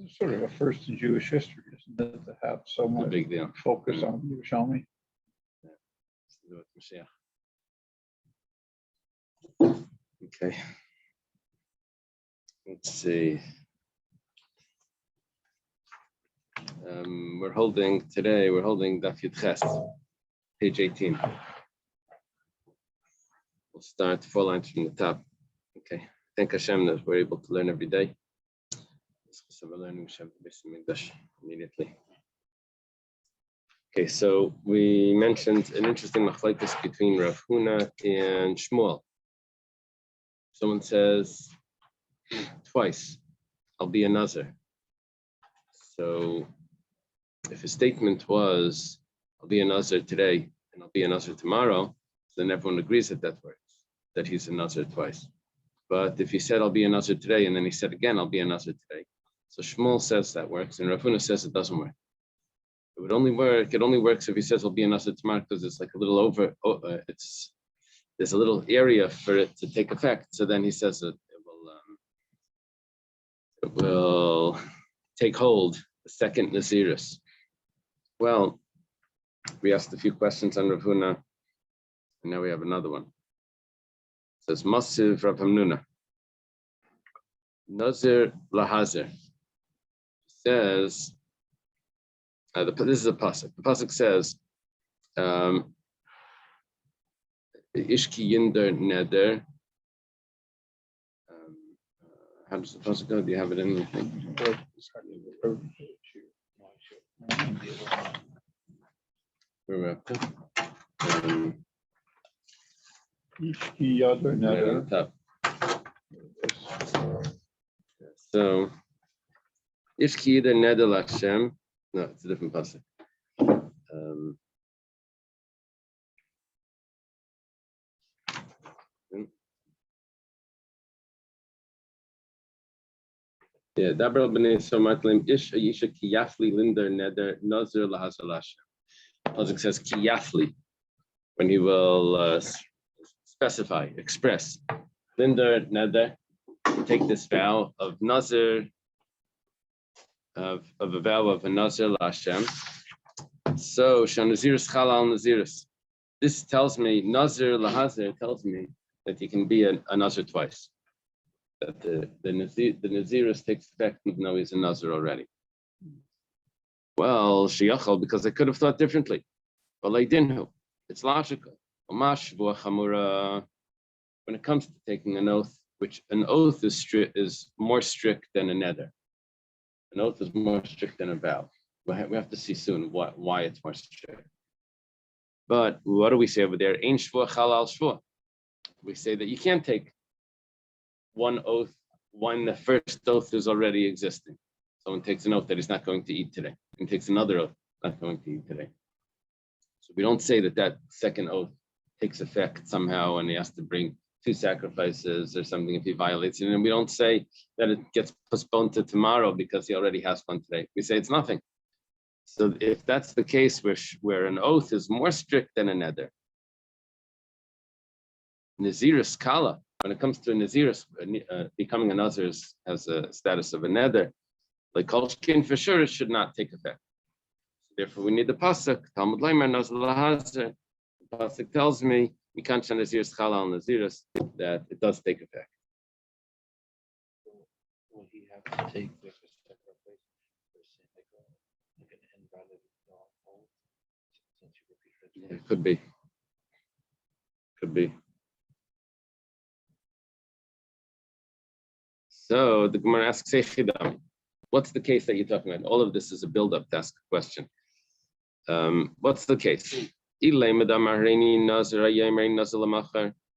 It's sort of a first in Jewish history, isn't it, to have so A much big deal. focus on Yerushalmi? Okay. Let's see. We're holding Daf Yud Ches, page 18. We'll start 4 lines from the top. Okay. Thank Hashem that we're able to learn every day. We're learning immediately. Okay, so we mentioned an interesting machlokes between Rav Huna and Shmuel. Someone says twice, "I'll be a nazir." So if a statement was, "I'll be a nazir today and I'll be a nazir tomorrow," then everyone agrees that that works, that he's a nazir twice. But if he said, "I'll be a nazir today," and then he said again, "I'll be a nazir today," so Shmuel says that works, and Rav Huna says it doesn't work. It would only work. It only works if he says, "I'll be a nazir tomorrow," because it's like a little over. There's a little area for it to take effect. So then he says it will take hold. The second Nazirus. Well, we asked a few questions on Rav Huna, and now we have another one. It says Masiv Rav Hamnuna. Nazir Lahazer says, this is a pasuk. The pasuk says, Ishki Yinder Neder. How does the pasuk go? Do you have it in the thing? Where we're up to? Ishki Yadar Neder. Top. So, Ishki Yinder Neder Lashem. No, it's a different pasuk. Yeah, Dabra b'nei somatlim ish ayisha kiyafli linder neder nazir lahazar lashem. Pasuk says kiyafli when he will specify, express linder neder, take this vow of nazir, of a vow of a nazir lashem. So shanazirus chalal nazirus. This tells me nazir lahazir tells me that you can be a nazir twice. That the Nazirus takes effect even though he's a Nazir already. Well, Shiyachal, because I could have thought differently. But I didn't. It's logical. When it comes to taking an oath, which an oath is more strict than a neder. An oath is more strict than a vow. We have to see soon why it's more strict. But what do we say over there? Ein shvua chalal shvua. We say that you can't take one oath when the first oath is already existing. Someone takes an oath that he's not going to eat today, and takes another oath not going to eat today. So we don't say that second oath takes effect somehow and he has to bring 2 sacrifices or something if he violates it. And we don't say that it gets postponed to tomorrow because he already has one today. We say it's nothing. So if that's the case where an oath is more strict than a neder, Nazirus Kala, when it comes to a Nazirus, becoming a Nazir has a status of a neder. Like Kolshkin, for sure, it should not take effect. Therefore, we need the pasuk. Talmud Leimer Nazir Lahazer. The pasuk tells me we can't send Nazirus Chala al Nazirus that it does take effect. Will he have to take like a sacrifice like an invalid oath? Since you repeated it. It could be. Could be. So the Gemara asks, what's the case that you're talking about? All of this is a build-up to ask a question. What's the case?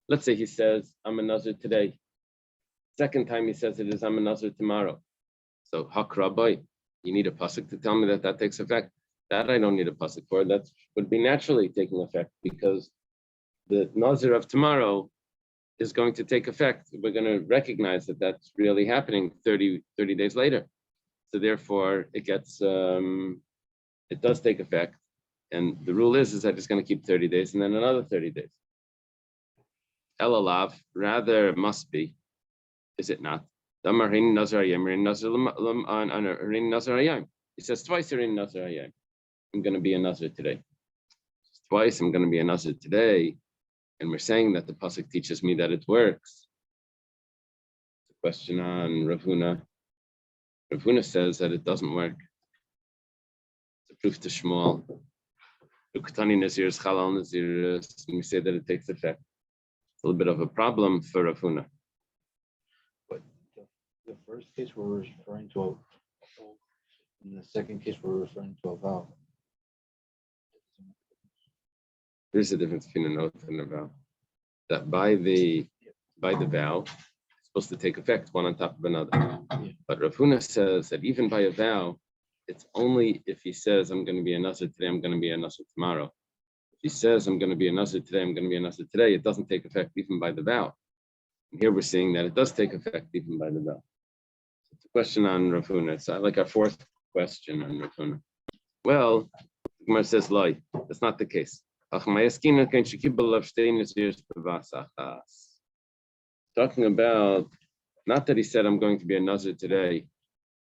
Let's say he says, I'm a Nazir today. Second time he says it is, I'm a Nazir tomorrow. So, hakrabai, you need a pasuk to tell me that takes effect. That I don't need a pasuk for. That would be naturally taking effect because the Nazir of tomorrow is going to take effect. We're going to recognize that that's really happening 30 days later. So therefore, it does take effect. And the rule is that it's going to keep 30 days and then another 30 days. Elalav, rather it must be, is it not? He says twice I'm going to be a nazir today. Twice I'm going to be a nazir today. And we're saying that the pasuk teaches me that it works. The question on Rav Huna. Rav Huna says that it doesn't work. It's a proof to Shmuel. Ukhtani Nazir's Chalal Nazir's, and we say that it takes effect. It's a little bit of a problem for Rav Huna. But the first case we're referring to a oath. In the second case we're referring to a vow. There's a difference between an oath and a vow. That by the vow, it's supposed to take effect one on top of another. Yeah. But Rav Huna says that even by a vow, it's only if he says, I'm going to be a nazir today, I'm going to be a nazir tomorrow. If he says, I'm going to be a nazir today, I'm going to be a nazir today, it doesn't take effect even by the vow. And here we're seeing that it does take effect even by the vow. It's a question on Rav Huna. It's like our fourth question on Rav Huna. Well, the Gemara says, lie. That's not the case. Talking about, not that he said, I'm going to be a nazir today,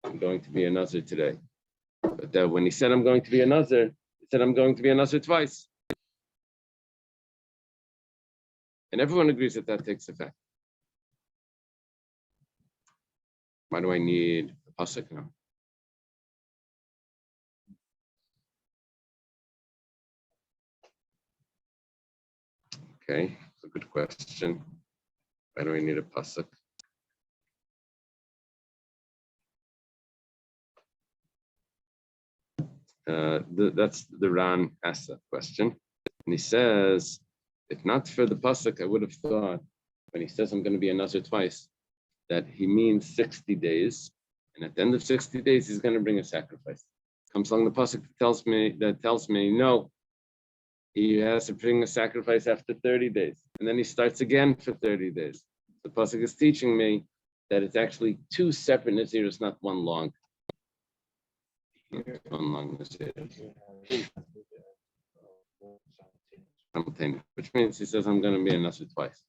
I'm going to be a nazir today. But that when he said, I'm going to be a nazir, he said, I'm going to be a nazir twice. And everyone agrees that that takes effect. Why do I need a pasuk now? Okay, it's a good question. Why do I need a pasuk? That's the Ran asked that question. And he says, if not for the pasuk, I would have thought when he says I'm going to be a nazir twice, that he means 60 days. And at the end of 60 days, he's going to bring a sacrifice. Comes along the pasuk that tells me, no, he has to bring a sacrifice after 30 days. And then he starts again for 30 days. The pasuk is teaching me that it's actually two separate nazirs, not one long. One long nazir. Simultaneous, which means he says, I'm going to be a nazir twice.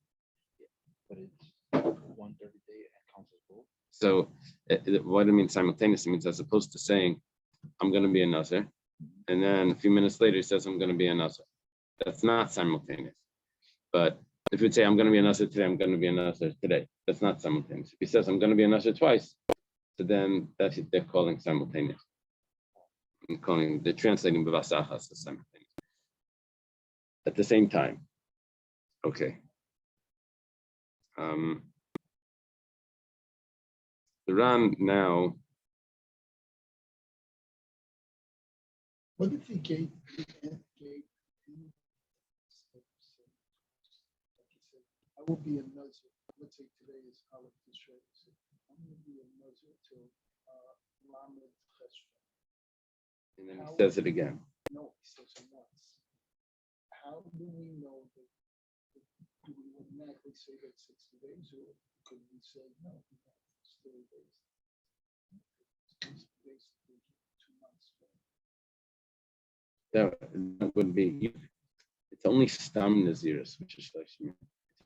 But it's 1 30 day and counts as both. So what it means simultaneous, it means as opposed to saying, I'm going to be a nazir, and then a few minutes later he says, I'm going to be a nazir. That's not simultaneous. But if you would say, I'm going to be a nazir today, I'm going to be a nazir today, that's not simultaneous. If he says, I'm going to be a nazir twice, so then that's they're calling simultaneous. They're translating b'vasachas as simultaneous. At the same time. Okay. The Ran now. What if he gave I will be a nazir. Let's say today is Aleph Tishrei. I'm going to be a nazir till Lamed Cheshvan. And then he says it again. No, he says it once. How do we know that? Do we automatically say that 60 days, or could we say no? It's 30 days. It's basically 2 months. That would be. It's only stam naziris, which is like it's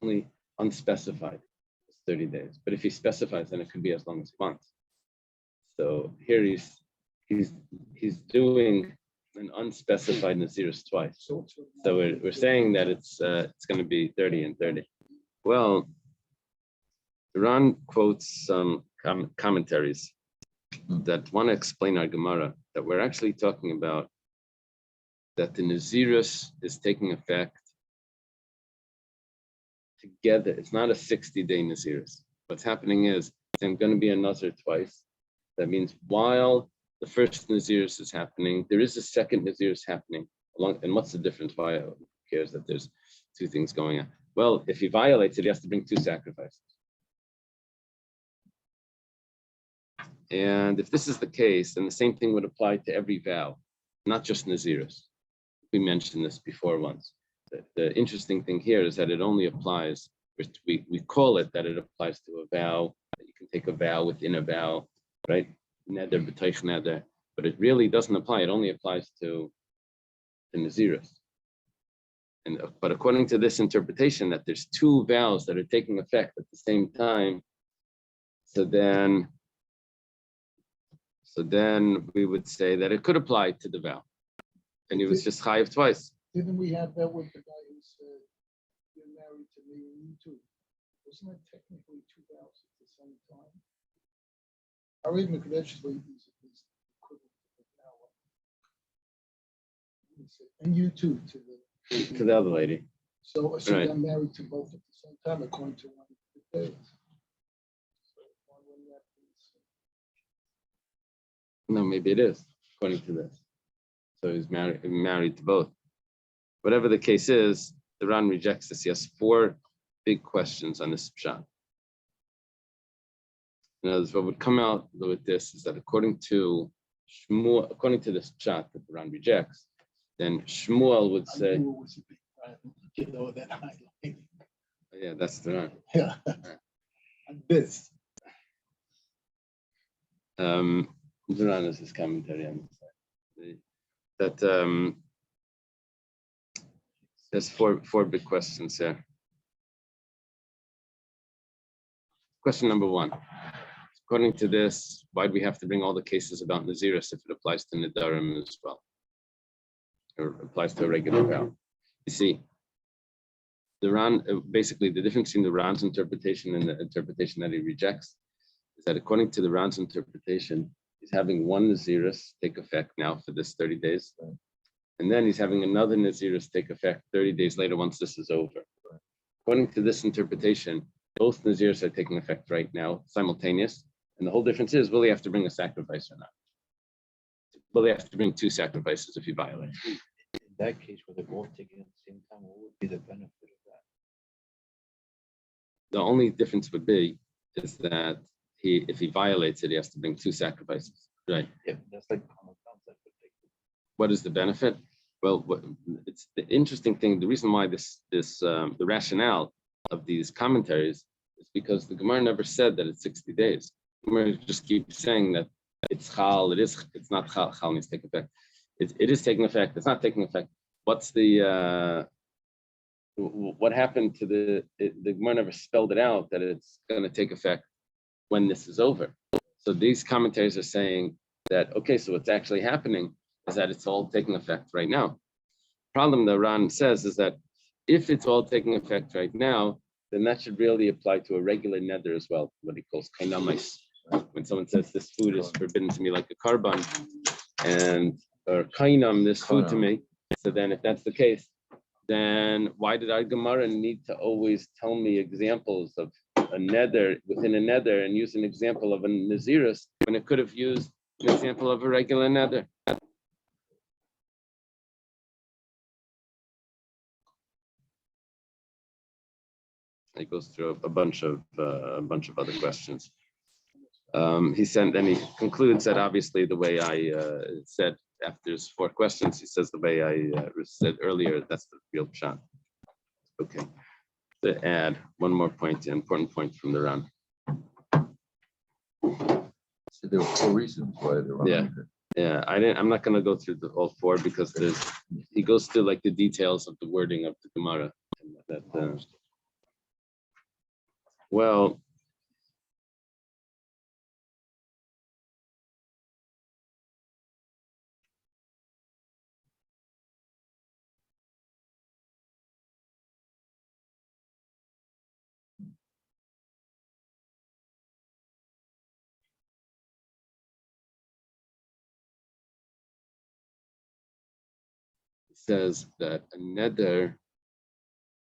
only unspecified. It's 30 days. But if he specifies, then it could be as long as he wants. So here he's doing an unspecified naziris twice. So we're saying that it's going to be 30 and 30. Well, Ran quotes some commentaries that want to explain our Gemara that we're actually talking about that the naziris is taking effect together. It's not a 60-day naziris. What's happening is I'm going to be a nazir twice. That means while the first naziris is happening, there is a second naziris happening along. And what's the difference? Why who cares that there's two things going on? Well, if he violates it, he has to bring 2 sacrifices. And if this is the case, then the same thing would apply to every vow, not just naziris. We mentioned this before once. The interesting thing here is that it only applies, we call it that it applies to a vow, that you can take a vow within a vow, right? Neder, b'toich neder, but it really doesn't apply. It only applies to the naziris. But according to this interpretation, that there's 2 vows that are taking effect at the same time, So then we would say that it could apply to the vow. And he was just chayiv twice. Didn't we have that with the guy who said, you're married to me and you too? Wasn't that technically 2 vows at the same time? Our even credentially is equivalent to the vow. He said, and you too to To the other lady. So Right. I'm married to both at the same time according to one of the days. So why wouldn't that be the same? No, maybe it is, according to this. So he's married to both. Whatever the case is, the Ran rejects this. He has 4 big questions on this pshat. In other words, what would come out with this is that according to Shmuel, according to this pshat that the Ran rejects, then Shmuel would say, I knew it was a big problem. You know that highlight. yeah, that's the Ran. Yeah. And this. The Ran is his commentary on this. That there's four big questions here. Question number 1. According to this, why do we have to bring all the cases about Naziris if it applies to Nedarim as well? Or applies to a regular vow? You see, the Ran, basically the difference between the Ran's interpretation and the interpretation that he rejects is that according to the Ran's interpretation, he's having one Naziris take effect now for this 30 days. And then he's having another Naziris take effect 30 days later once this is over. According to this interpretation, both Naziris are taking effect right now, simultaneous. And the whole difference is, will he have to bring a sacrifice or not? Will they have to bring 2 sacrifices if he violates? In that case, where they're both taken at the same time, what would be the benefit of that? The only difference would be is that if he violates it, he has to bring 2 sacrifices. Right. Yeah, that's like common concept. What is the benefit? Well, it's the interesting thing. The reason why the rationale of these commentaries is because the Gemara never said that it's 60 days. The Gemara just keeps saying that it's chal. It's not chal. Chal needs to take effect. It is taking effect. It's not taking effect. What's the what happened to the Gemara never spelled it out that it's going to take effect when this is over. So these commentaries are saying that, okay, so what's actually happening is that it's all taking effect right now. Problem that Ran says is that if it's all taking effect right now, then that should really apply to a regular neder as well, what he calls kainamais. When someone says this food is forbidden to me like a karban, and or kainam, this food to me. So then if that's the case, then why did our Gemara need to always tell me examples of a neder within a neder and use an example of a naziris when it could have used an example of a regular neder? He goes through a bunch of other questions. He concludes that obviously the way I said after his 4 questions, he says the way I said earlier, that's the real pshat. Okay. To add one more point, an important point from the Ran. So there were 4 reasons why they were. Yeah, I'm not going to go through all 4 because he goes through like the details of the wording of the Gemara. Well, it says that a neder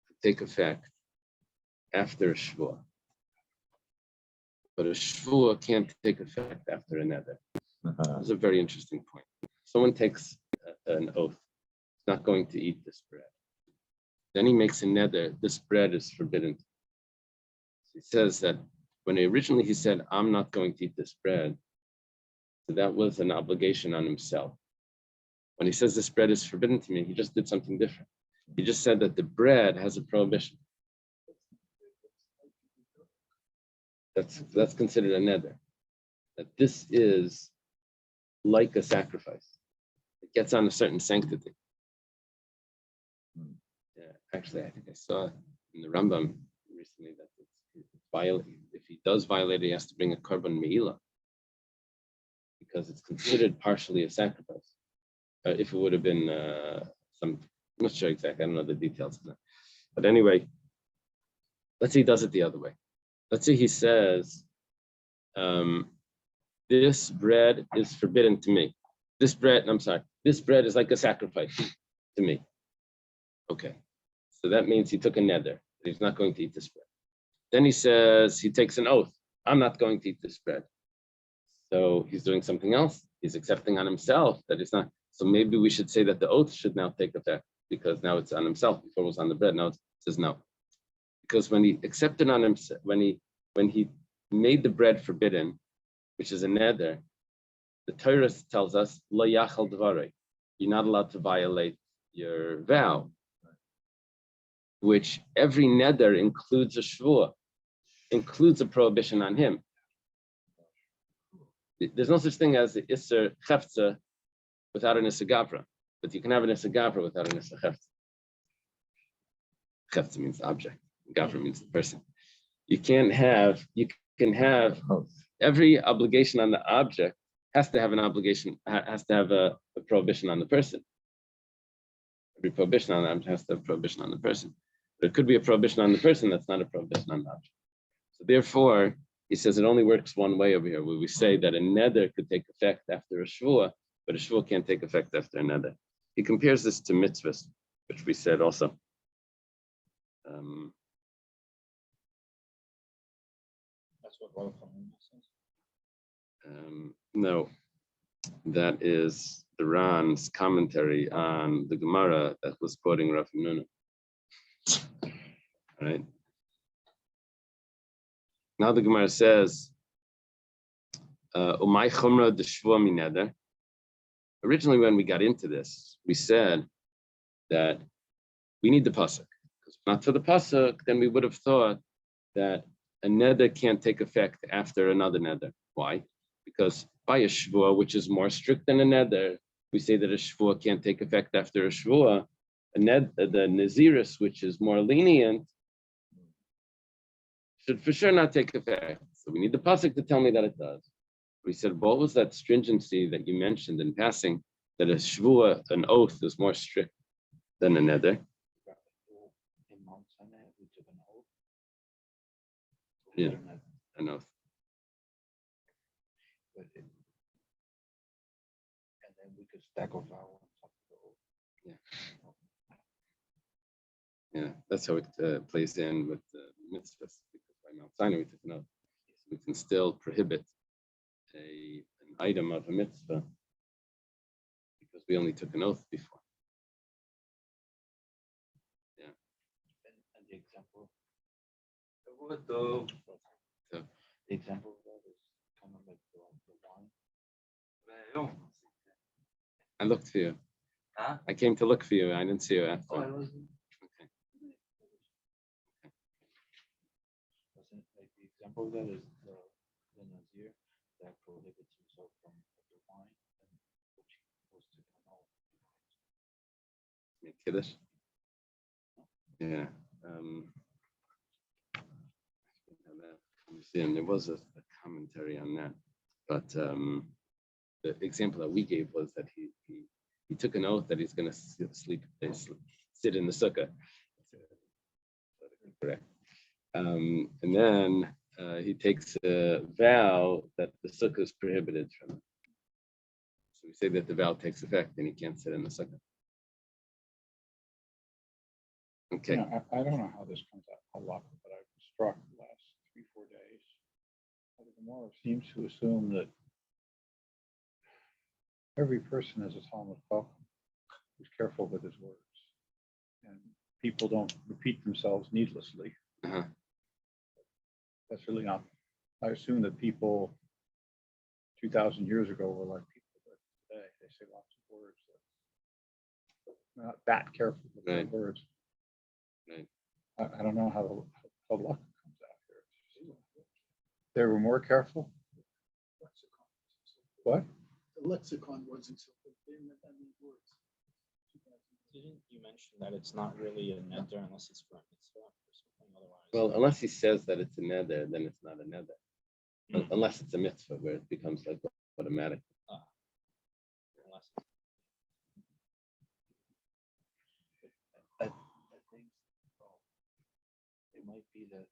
could take effect after a shvuah, but a shvuah can't take effect after a neder. That's a very interesting point. Someone takes an oath, not going to eat this bread. Then he makes a neder, this bread is forbidden. He says that when originally he said, I'm not going to eat this bread, so that was an obligation on himself. When he says this bread is forbidden to me, he just did something different. He just said that the bread has a prohibition. That's considered a neder. That this is like a sacrifice. It gets on a certain sanctity. Yeah, actually, I think I saw in the Rambam recently that it's if he does violate it, he has to bring a korban meila because it's considered partially a sacrifice. If it would have been I'm not sure exactly. I don't know the details of that. But anyway, let's say he does it the other way. Let's say he says, this bread is forbidden to me. This bread is like a sacrifice to me. Okay. So that means he took a neder. He's not going to eat this bread. Then he says, he takes an oath. I'm not going to eat this bread. So he's doing something else. He's accepting on himself that it's not. So maybe we should say that the oath should now take effect because now it's on himself. Before it was on the bread. Now it says no. Because when he accepted on himself, when he made the bread forbidden, which is a neder, the Torah tells us, lo yachal dvarei. You're not allowed to violate your vow, which every neder includes a shvuah, includes a prohibition on him. There's no such thing as the Isser Chefza without an Isser Gavra, but you can have an Isser Gavra without an Isser Chefza. Chefza means object, Gavra means the person. You can have every obligation on the object has to have an obligation, has to have a prohibition on the person. Every prohibition on the object has to have a prohibition on the person. But it could be a prohibition on the person that's not a prohibition on the object. So therefore, he says it only works one way over here, where we say that a neder could take effect after a shvuah, but a shvuah can't take effect after a neder. He compares this to mitzvahs, which we said also. That's what Baruch Hu says. No, that is the Ran's commentary on the Gemara that was quoting Rav Nuna. All right. Now the Gemara says, "Umay chumra d'shvuah mi neder." Originally, when we got into this, we said that we need the pasuk. Because if not for the pasuk, then we would have thought that a neder can't take effect after another neder. Why? Because by a shvuah, which is more strict than a neder, we say that a shvuah can't take effect after a shvuah. The naziris, which is more lenient, should for sure not take effect. So we need the pasuk to tell me that it does. We said, what was that stringency that you mentioned in passing, that a shvuah, an oath, is more strict than a neder? In Mount Sinai, we took an oath. Yeah, an oath. And then we could stack our vow on top of the oath. Yeah, that's how it plays in with the mitzvahs. Because by Mount Sinai we took an oath. So we can still prohibit an item of a mitzvah because we only took an oath before. Yeah. And the example. So, The example of that is kind of like the wine. I looked for you. Huh? I came to look for you. I didn't see you after. Oh, I wasn't. Okay. Wasn't like the example of that is the Nazir that prohibits himself from the wine, and which was to come out. Make Kiddush. Yeah. And there was a commentary on that, but the example that we gave was that he took an oath that he's going to sit in the sukkah. Correct. And then he takes a vow that the sukkah is prohibited from him. So we say that the vow takes effect and he can't sit in the sukkah. Okay. You know, I don't know how this comes out a lot, but I've been struck the last 3-4 days. The Gemara seems to assume that every person is a Talmud Chacham who's careful with his words, and people don't repeat themselves needlessly. Uh-huh. That's really not. I assume that people 2,000 years ago were like people that today. They say lots of words. They're not that careful with their Right. words. Right. I don't know how luck comes out here. They were more careful. What? The lexicon wasn't so good. They didn't have that many words. Didn't you mention that it's not really a neder unless it's for a mitzvah or something otherwise. Well, unless he says that it's a nether, then it's not a nether. Unless it's a mitzvah where it becomes like automatic. Unless I think it might be that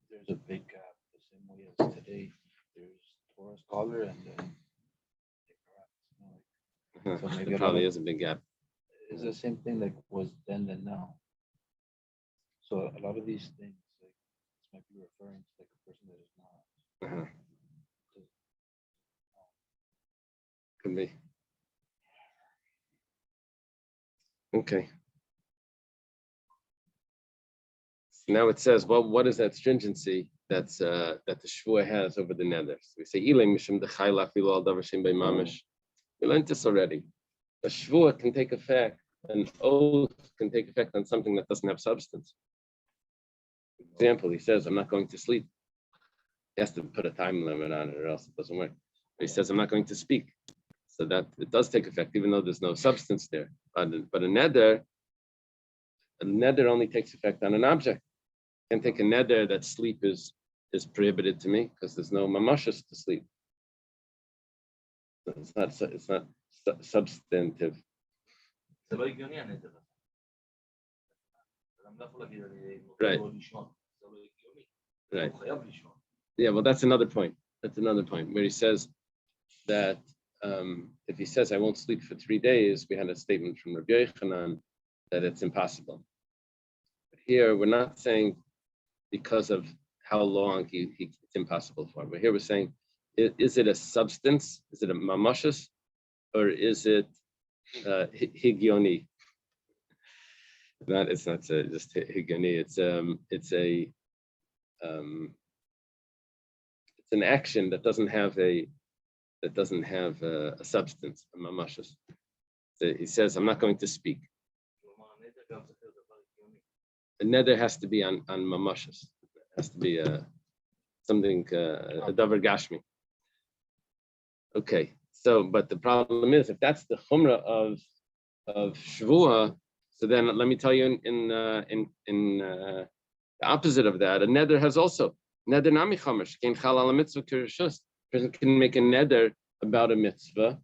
there's a big gap, the same way as today, there's Torah scholar and then So maybe There a lot probably of- is a big gap. it's the same thing like was then and now. So a lot of these things, like this might be referring to like a person that is not. Uh-huh. Could be. Okay. So now it says, well, what is that stringency that's that the shvua has over the nethers? We say, "Ilay mishum dechayla afilu al davar shein beimamish." We learned this already. A shvua can take effect, an oath can take effect on something that doesn't have substance. For example, he says, "I'm not going to sleep." He has to put a time limit on it, or else it doesn't work. He says, "I'm not going to speak." So that it does take effect, even though there's no substance there. But a nether only takes effect on an object. I can take a nether that sleep is prohibited to me because there's no mamashas to sleep. It's not substantive. זה לא הגיוני הנטל הזה. אדם לא יכול להגיד, אני Right. לא לישון. זה לא הגיוני. Right. הוא חייב לישון. Yeah, well, that's another point. That's another point where he says that if he says I won't sleep for 3 days, we had a statement from Rabbi Yochanan that it's impossible. But here we're not saying because of how long it's impossible for. But here we're saying, is it a substance? Is it a mamashas, or is it higioni? It's not just higioni. It's an action that doesn't have a substance, a mamashas. So he says, I'm not going to speak. כלומר, הנטל גם צריך להיות דבר הגיוני. The nether has to be on mamashas. It has to be something a davar gashmi. Okay, so but the problem is if that's the chumrah of shvua, so then let me tell you in the opposite of that, a nether has also nether nami chamash kein chal ala mitzvah kirishus. Person can make a nether about a mitzvah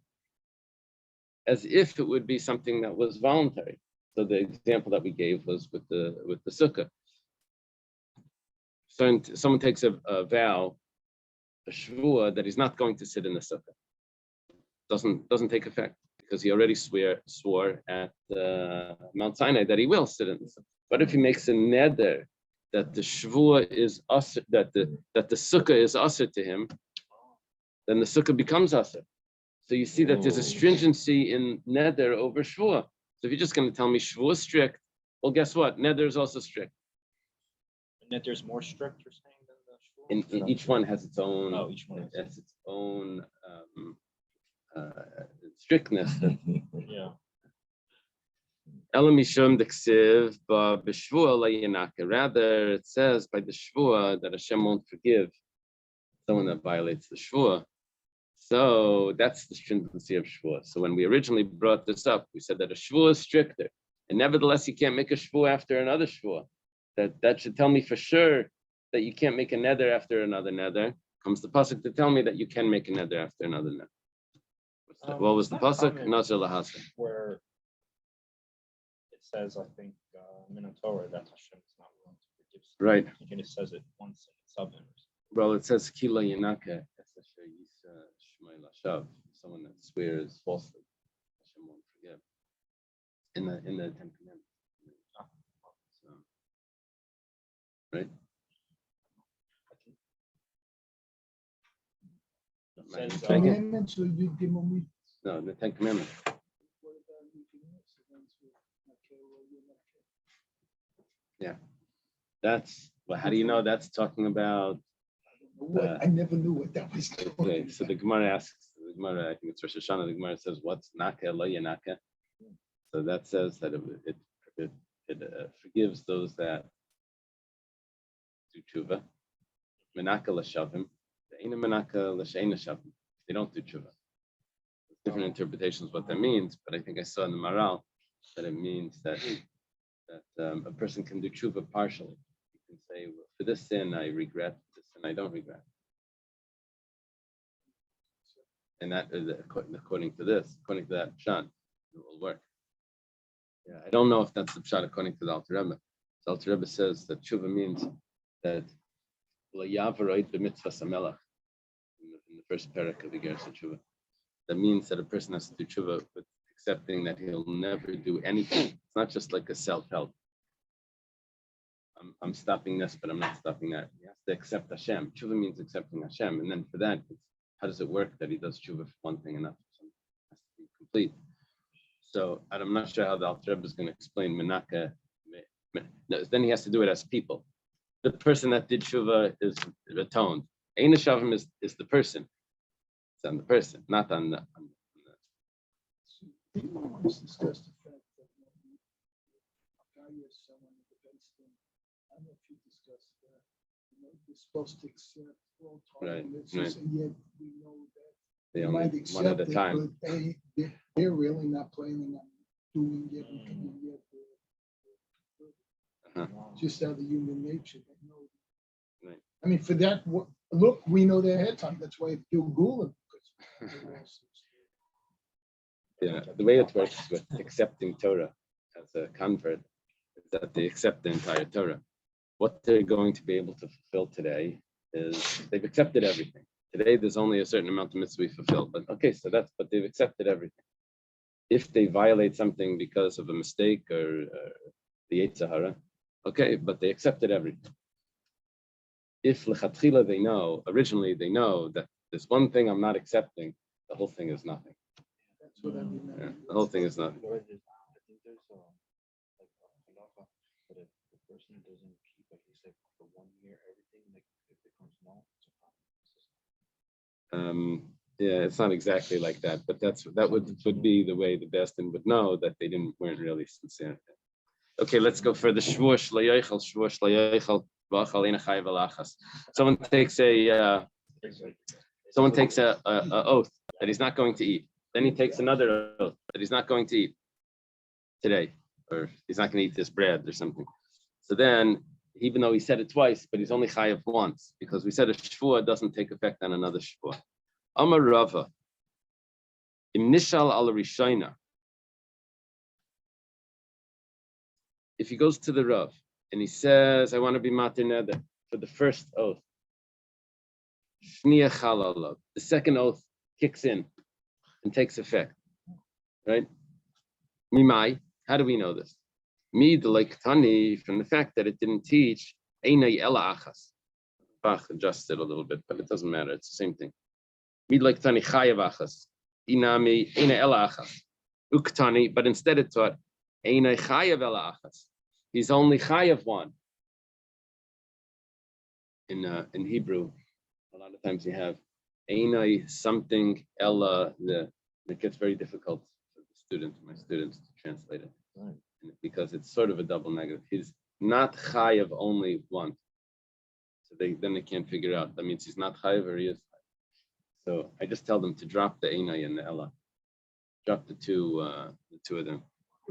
as if it would be something that was voluntary. So the example that we gave was with the sukkah. So someone takes a vow, a shvua, that he's not going to sit in the sukkah. Doesn't take effect because he already swore at Mount Sinai that he will sit in the sukkah. But if he makes a neder that the shvua is usher, that the sukkah is usher to him, then the sukkah becomes usher. So you see that there's a stringency in neder over shvua. So if you're just going to tell me shvua is strict, well, guess what? Neder is also strict. and that there's more strict, you're saying, than the shul? And each one has its own. Oh, each one has its own strictness. Yeah. Rather, it says by the shvua that Hashem won't forgive someone that violates the shvua. So that's the stringency of shvua. So when we originally brought this up, we said that a shvua is stricter, and nevertheless you can't make a shvua after another shvua. That should tell me for sure that you can't make a nether after another nether. Comes the pasuk to tell me that you can make a nether after another nether. What was the pasuk? Nazar lahasa. Where it says, I think, in Torah that Hashem is not willing to forgive. Right. I think it says it once in Subin. Well, it says kila yanaka someone that swears falsely, Hashem won't forgive. In the Ten Commandments. So, right? It says, Commandments or you give them we. No, the Ten Commandments. What about anything else? The ones who not care or you're not care? That's well. How do you know that's talking about? What? I never knew what that was. Okay, so the Gemara asks. The Gemara, I think it's Rosh Hashanah. The Gemara says, "What's naka lo yanaka?" So that says that it forgives those that do tshuva. Menaka l'shavim. Ve'ena menaka l'sheina shavim. They don't do tshuva. Different interpretations of what that means, but I think I saw in the Maral that it means that a person can do tshuva partially and say, well, for this sin I regret, this sin I don't regret. And that is according to that pshat, it will work. Yeah, I don't know if that's the pshat according to the Alter Rebbe. The Alter Rebbe says that tshuva means that b'mitzvah samelach in the first parak of the Gersa tshuva. That means that a person has to do tshuva with accepting that he'll never do anything. It's not just like a self-help. I'm stopping this, but I'm not stopping that. He has to accept Hashem. Tshuva means accepting Hashem, and then for that, how does it work that he does tshuva for one thing and not for something? It has to be complete. So I'm not sure how the Alter Rebbe is going to explain menaka. No, then he has to do it as people. The person that did tshuva is atoned. Ein Shavim is the person. It's on the person, not on the. We once discussed the fact that a guy is someone in the basement. I don't know if you discussed that. They're supposed to accept all Right, tolerances, and yet we know that They they only might one at accept a it, time. but they're really not planning on doing it and coming yet. Just out of human nature. They know. Right. I mean, for that, look, we know they're ahead of time. That's why it's Gula. Yeah, the way it works with accepting Torah as a convert is that they accept the entire Torah. What they're going to be able to fulfill today is they've accepted everything. Today, there's only a certain amount of mitzvah we fulfill, but okay, but they've accepted everything. If they violate something because of a mistake or the Yetzer Hara, okay, but they accepted everything. If lechatchila originally they know that there's one thing I'm not accepting, the whole thing is nothing. That's what I mean. Yeah, the whole thing is nothing. I think there's like a halacha that if the person doesn't keep, like he said, for 1 year, everything, like it becomes null. Yeah, it's not exactly like that, but that would be the way the Bestin would know that they weren't really sincere. Okay, let's go further. Someone takes a oath that he's not going to eat. Then he takes another oath that he's not going to eat today, or he's not going to eat this bread or something. So then, even though he said it twice, but he's only chayav once, because we said a shvuah doesn't take effect on another shvuah. Amar Rava, im nishal al rishayna. If he goes to the Rav and he says, I want to be matir neder for the first oath, shniya chalalav, the second oath kicks in and takes effect, right? Mimai, how do we know this? Mi delaktani, from the fact that it didn't teach einay ela achas. Bach adjusted a little bit, but it doesn't matter. It's the same thing. Mi delaktani chayav achas, inami einay ela achas. Uktani, but instead it taught einay chayav ela achas. He's only chayav one. In Hebrew, a lot of times you have einay something ela. It gets very difficult for my students to translate it. Right. Because it's sort of a double negative. He's not chayav only one. So then they can't figure out. That means he's not chayav or he is chayav. So I just tell them to drop the einay and the ella. Drop the two of them.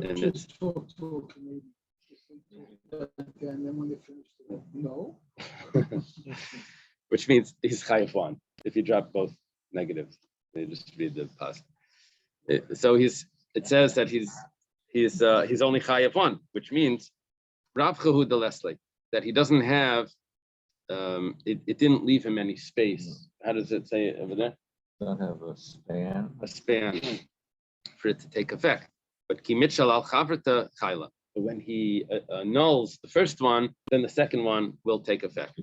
And it's talk maybe. And then when they finish, no. Which means he's chayav one. If you drop both negatives, they just read the past. So it says that he's only chayav one, which means Rav Chahu de Leslie, that he doesn't have it didn't leave him any space. How does it say it over there? Don't have a span. A span for it to take effect. But ki mitchal al chavrata chayla. When he annuls the first one, then the second one will take effect.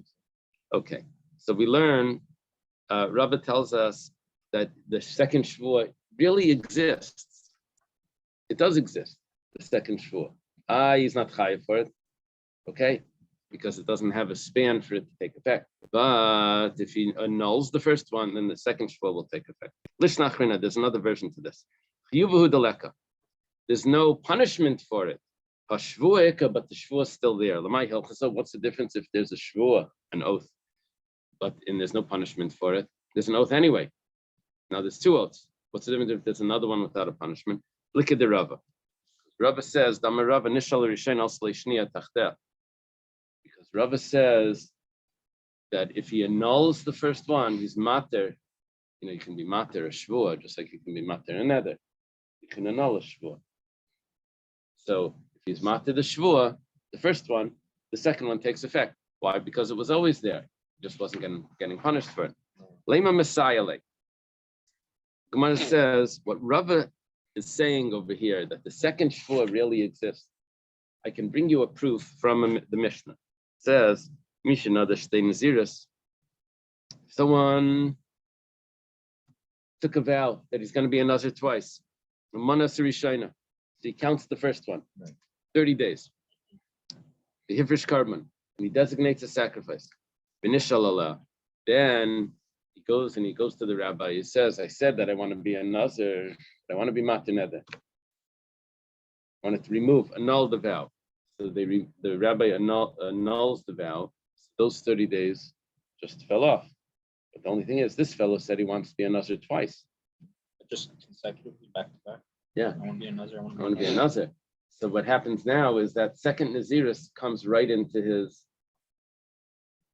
Okay, so we learn. Rabbi tells us that the second shvuah really exists. It does exist. The second shvuah. He's not chayav for it. Okay, because it doesn't have a span for it to take effect. But if he annuls the first one, then the second shvuah will take effect. Lishnachrina, there's another version to this. Chiyuvahu deleka. There's no punishment for it. But the shvuah is still there. So what's the difference if there's a shvuah, an oath, but there's no punishment for it? There's an oath anyway. Now there's two oaths. What's the difference if there's another one without a punishment? Look at the Rava. Rava says, because Rava says that if he annuls the first one, he's mater. You can be mater a shvua, just like you can be mater another. You can annul a shvua. So if he's mater the shvua, the first one, the second one takes effect. Why? Because it was always there. Just wasn't getting punished for it. Lema Messiah. Gemara says what Rava is saying over here, that the second shvua really exists. I can bring you a proof from the Mishnah. It says, Mishnah the Shtei Naziris. Someone took a vow that he's going to be a Nazir twice. Mana Surishayna. So he counts the first one, 30 days. The Hivrish Karban, and he designates a sacrifice. Then he goes to the rabbi. He says, I said that I want to be a Nazir, but I want to be Mataneda. I wanted to annul the vow. So the rabbi annuls the vow. Those 30 days just fell off. But the only thing is, this fellow said he wants to be a Nazir twice. Just consecutively back to back. Yeah. I want to be a Nazir. I want to be a Nazir. So what happens now is that second Naziris comes right into his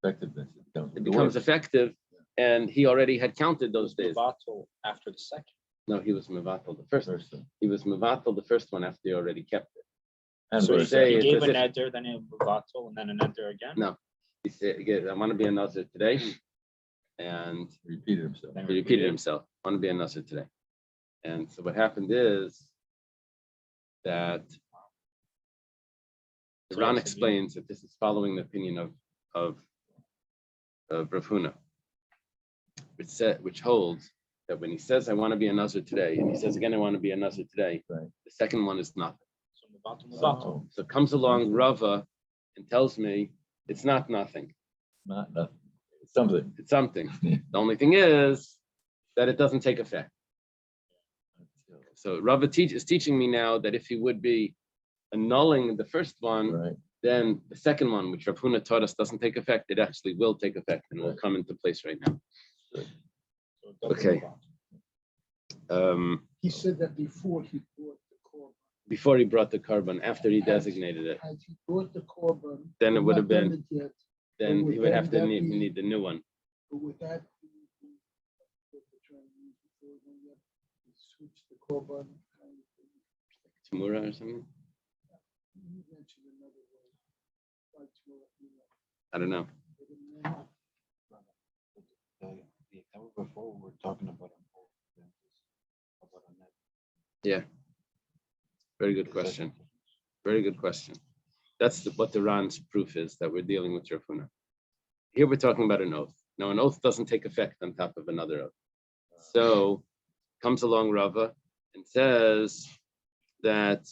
Effectiveness. it becomes effective, and he already had counted those days. Mevatel after the second. No, he was Mevatel the first. Person. He was Mevatel the first one after he already kept it. And So we he say it's gave as a if- neder, then a mevatel, and then a neder again. No, he said, I want to be a Nazir today, and repeated himself. Then he repeated himself. I want to be a Nazir today. And so what happened is that the So Ran it's a explains that this is following the opinion of Rav Huna, which holds that when he says I want to be a Nazir today, and he says again I want to be a Nazir today, Right. the second one is nothing. So mevatel. Oh, So comes along Rava and tells me it's not nothing. not nothing. It's something. It's something. The only thing is that it doesn't take effect. So Rava is teaching me now that if he would be annulling the first one, Right. then the second one, which Rav Huna taught us, doesn't take effect. It actually will take effect and will Right. come into place right now. So double Okay. mevatel. He said that before he brought the korban. Before he brought the carbon, after he designated it, Had he brought the korban. Then it would have not done been- it yet, then would he would have to that need be- the new one. but with that, what we're trying to use before then yet, he switched the korban. kind of thing. Tamura or something? You mentioned another way. Like I don't know. The account before, we're talking about an old dentist, about a net. Yeah. Very good question. Very good question. That's what the Ran's proof is, that we're dealing with Rav Huna. Here we're talking about an oath. Now, an oath doesn't take effect on top of another oath. So comes along Rava and says that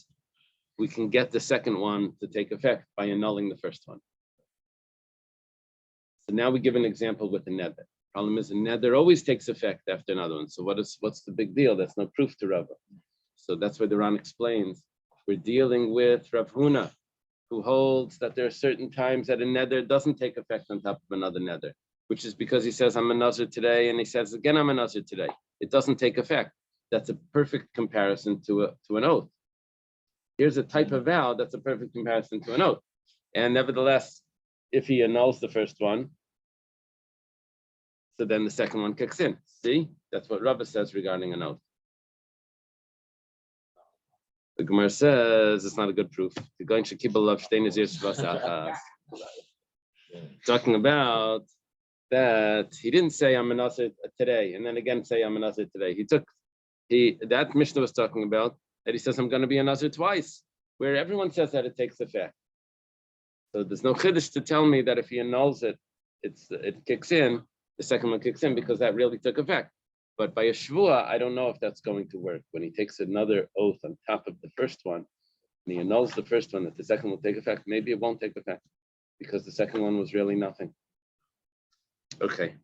we can get the second one to take effect by annulling the first one. So now we give an example with the nether. Problem is, the nether always takes effect after another one. So what's the big deal? That's no proof to Rava. So that's where the Ran explains. We're dealing with Rav Huna, who holds that there are certain times that a nether doesn't take effect on top of another nether, which is because he says, I'm a Nazir today, and he says, again, I'm a Nazir today. It doesn't take effect. That's a perfect comparison to an oath. Here's a type of vow that's a perfect comparison to an oath. And nevertheless, if he annuls the first one, so then the second one kicks in. See, that's what Rava says regarding an oath. The Gemara says it's not a good proof. Talking about that he didn't say I'm a Nazir today, and then again say I'm a Nazir today. That Mishnah was talking about that he says I'm going to be a Nazir twice, where everyone says that it takes effect. So there's no chiddush to tell me that if he annuls it, it kicks in. The second one kicks in because that really took effect. But by a shvua, I don't know if that's going to work. When he takes another oath on top of the first one, and he annuls the first one, that the second will take effect. Maybe it won't take effect because the second one was really nothing. Okay.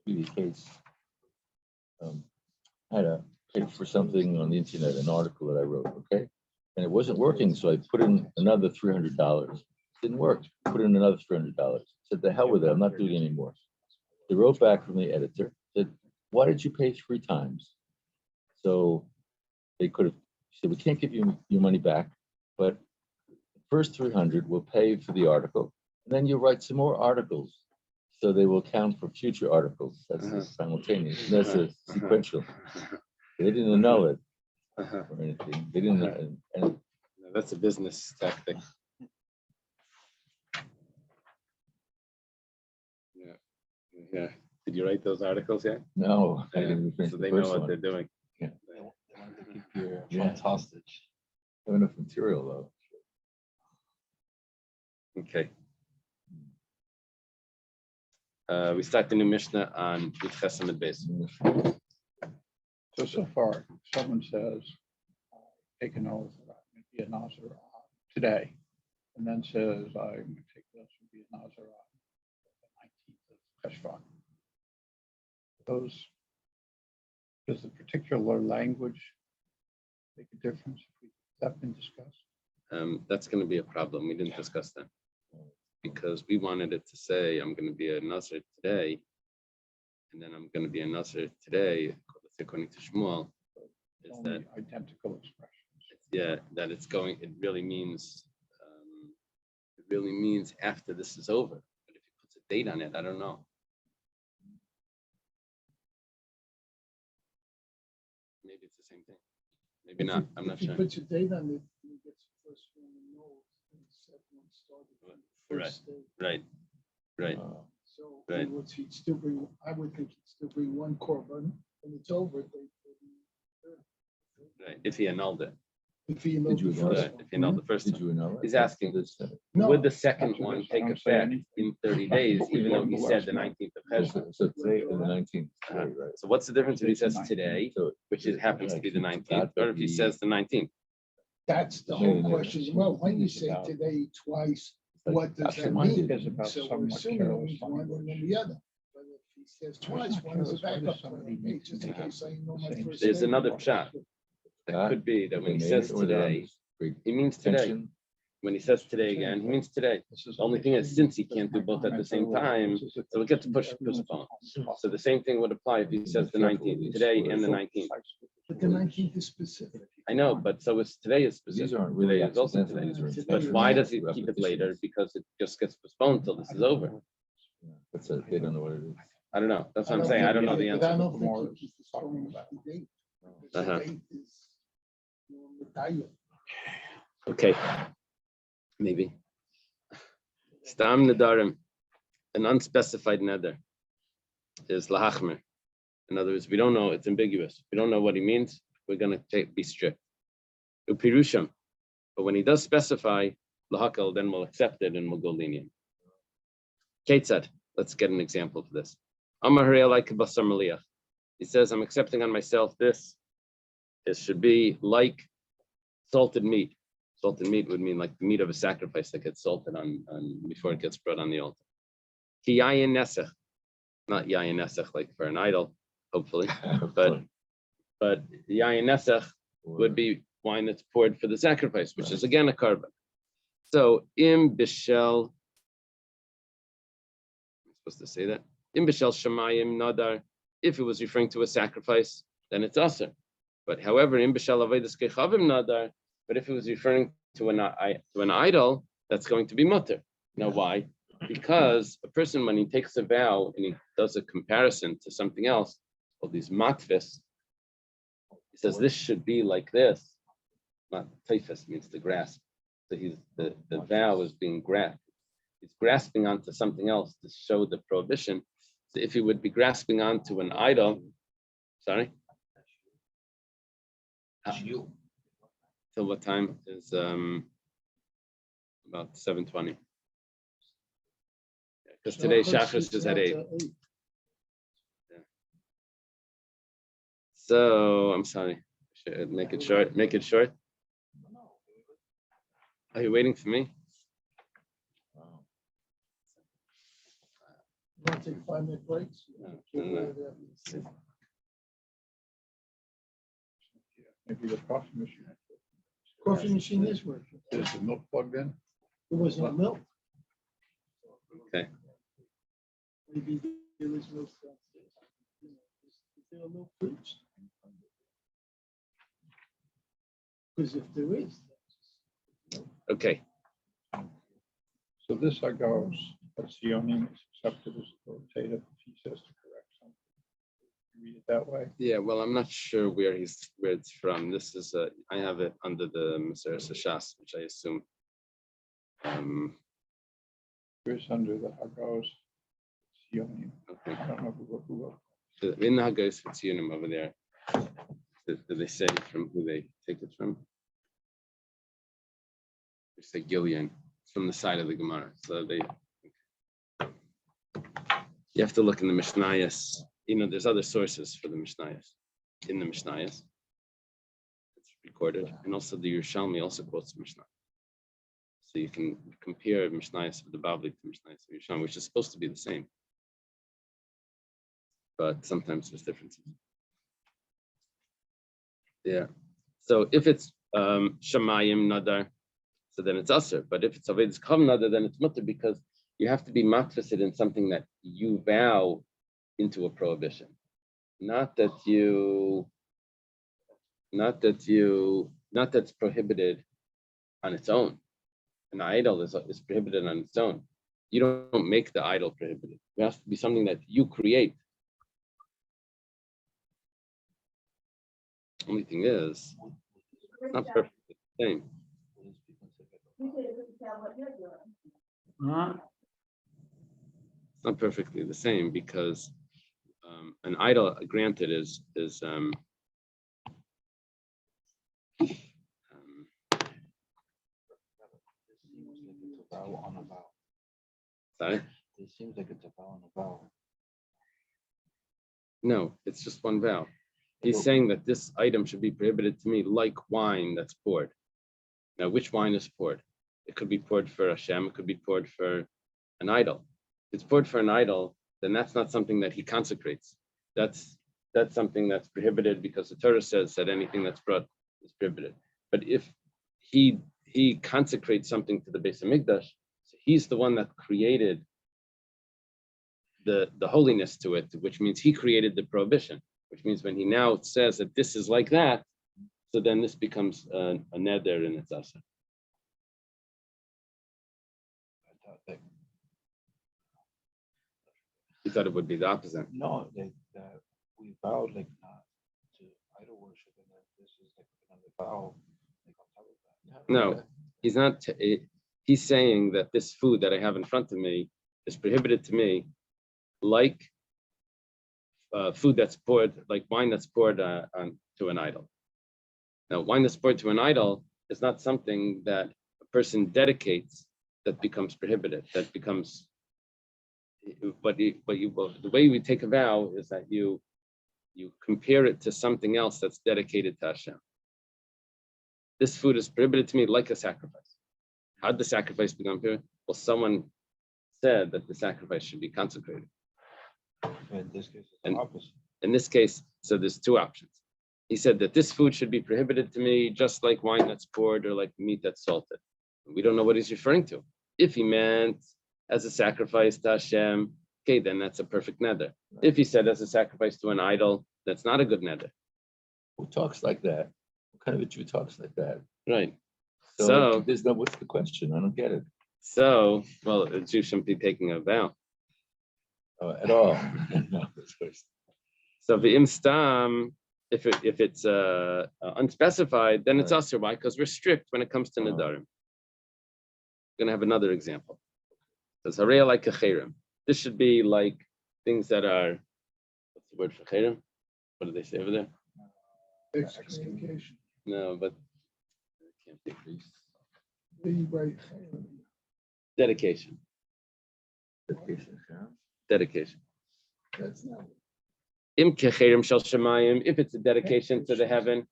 Be the case. I had a paid for something on the internet, an article that I wrote, okay? And it wasn't working, so I put in another $300. Didn't work. Put in another $300. Said, the hell with it, I'm not doing it anymore. They wrote back from the editor, said, why did you pay 3 times? So they could have said, we can't give you your money back, but first 300 will pay for the article, and then you write some more articles. So they will count for future articles. That's Uh-huh. simultaneous. That's a Uh-huh. sequential. They didn't annul it Uh-huh. or anything. They didn't, and That's a business tactic. Yeah. Yeah. Did you write those articles yet? no, I Yeah. didn't finish So the they know first what one. they're doing. They want to keep your Yeah. funds hostage. Have enough material though. Okay. We start the new Mishnah on Yud Chesamid Beis. So far, someone says, take an oath, that I'm going to be a Nazir today, and then says, I'm going to take this and be a Nazir on the 19th of Teshvan. Those, does the particular language make a difference? Has that been discussed? That's going to be a problem. We didn't discuss that because we wanted it to say, I'm going to be a Nazir today, and then I'm going to be a Nazir today, according to Shmuel, is Only that, identical expressions. yeah, that it's going, it really means after this is over. But if he puts a date on it, I don't know. Maybe it's the same thing. Maybe not. I'm not If he sure. puts a date on it, he gets the first one he knows, and the second one started from the Right. first day. Right. Right. So Right. he'd still bring, I would think he'd still bring one korban, when it's over, Right. If he annulled it. if he Did knows you the know first Right. one. If he annulled the first Did one. you annul it? He's asking, This, No. would the second That's what one I take don't say effect anything. in 30 days, What we even though learned he the said last the month. 19th of Cheshvan? so today, the 19th, Uh-huh. right. So what's the difference if he says 19th. today, So which it happens to be the Right. 19th, or if he says the 19th? That's the No, whole no, no. question. Well, when you say About- today twice, Like, what does that Mine mean? is about So we're somewhat assuming careless it's one and then language. the other. But if he says twice, not one is a careless. Why does backup somebody plan, hey, need to just in have case I know my the same first. There's day. another shot. That could be that when he says today, he means today. When he says today again, he means today. The only thing is, since he can't do both at the same time, so we'll get to push postpone. So the same thing would apply if he says the 19th, today and the 19th. But the 19th is specific. I know, but so is today is These specific. aren't really Today is also accidental, today. these are But But intentional why does he keep it repetitions. later? Because it just gets postponed till this is over. That's it, they don't know what it is. I don't know. That's what I'm saying. I don't know the But I answer. don't More think he's throwing about. the date. Uh-huh. The date is, medallion. Okay. Maybe. Stam Nedarim, an unspecified nether, is lahachmer. In other words, we don't know, it's ambiguous. We don't know what he means. We're going to be strict. Upirusham. But when he does specify lahakal, then we'll accept it and we'll go lenient. Kate said, let's get an example for this. Amar like basar maliach. He says, I'm accepting on myself this. It should be like salted meat. Salted meat would mean like the meat of a sacrifice that gets salted on before it gets brought on the altar. Ki yayin nesach, not yayin nesach like for an idol, hopefully, but yayin nesach would be wine that's poured for the sacrifice, which is again a carbon. So im bishel, I'm supposed to say that. Im bishel shamayim nadar, if it was referring to a sacrifice, then it's aser. But however, im bishel avodas kechavim nadar, but if it was referring to an idol, that's going to be mutter. Now, why? Because a person, when he takes a vow and he does a comparison to something else, called these matvis, he says this should be like this. Not typhus means to grasp. So the vow is being grasped. He's grasping onto something else to show the prohibition. So if he would be grasping onto an idol, sorry. Till what time is about 7:20? Because today Shachris is at 8. Yeah. So I'm sorry. Should make it short. Make it short. Are you waiting for me? Want to take 5-minute breaks? No. Maybe the coffee machine. Coffee machine is working. Is the milk plugged in? There was no milk. Okay. Maybe there is milk downstairs. Is there a milk fridge? Because if there is. Okay. So this goes, that's Yomi is accepted as authoritative if he says to correct something. Read it that way. Yeah, well, I'm not sure where it's from. This is I have it under the Maser Shas, which I assume. Here's under the Hagos. It's Yomi. Okay. I don't know who wrote. In the Haggais Tzionim over there, do they say from who they take it from? They say Gillian. It's from the side of the Gemara. So you have to look in the Mishnayos. There's other sources for the Mishnayos. In the Mishnayos, it's recorded, and also the Yerushalmi also quotes Mishnah. So you can compare Mishnayos of the Bavli to Mishnayos of Yerushalmi, which is supposed to be the same. But sometimes there's differences. Yeah. So if it's Shamayim Nadar, so then it's Asr. But if it's Avedis Kav Nadar, then it's Mutter, because you have to be matfasid in something that you vow into a prohibition. Not that's prohibited on its own. An idol is prohibited on its own. You don't make the idol prohibited. It has to be something that you create. Only thing is, it's not perfectly the same. It's not perfectly the same because an idol, granted, is sorry? It seems like it's a vow and a vow. No, it's just one vow. He's saying that this item should be prohibited to me like wine that's poured. Now, which wine is poured? It could be poured for Hashem, it could be poured for an idol. If it's poured for an idol, then that's not something that he consecrates. That's something that's prohibited because the Torah says that anything that's brought is prohibited. But if he consecrates something to the Beis Hamikdash, so he's the one that created the holiness to it, which means he created the prohibition, which means when he now says that this is like that, so then this becomes a neder in its asa. I thought that, You thought it would be the opposite. no, that we vowed like not to idol worship, and that this is like another vow, like on top of that. No, he's not. He's saying that this food that I have in front of me is prohibited to me, like food that's poured, like wine that's poured to an idol. Now, wine that's poured to an idol is not something that a person dedicates that becomes prohibited. That becomes. But the way we take a vow is that you compare it to something else that's dedicated to Hashem. This food is prohibited to me like a sacrifice. How did the sacrifice become prohibited? Well, someone said that the sacrifice should be consecrated. In this case, it's the opposite. In this case, so there's two options. He said that this food should be prohibited to me just like wine that's poured or like meat that's salted. We don't know what he's referring to. If he meant as a sacrifice to Hashem, okay, then that's a perfect neder. If he said as a sacrifice to an idol, that's not a good neder. Who talks like that? What kind of a Jew talks like that? Right. So So- there's no, what's the question? I don't get it So, well, a Jew shouldn't be taking a vow. at all. No, So the imstam, if it's unspecified, then it's Right. also why? Because we're strict when it comes to nedarim. We're gonna have another example. Because harei like kecherim. This should be like things that are. What's the word for cherim? What do they say over there? Excommunication. No, but I can't think. The right. Dedication. Dedication. That's not. Im kecherim shel shemayim. If it's a dedication to the heaven,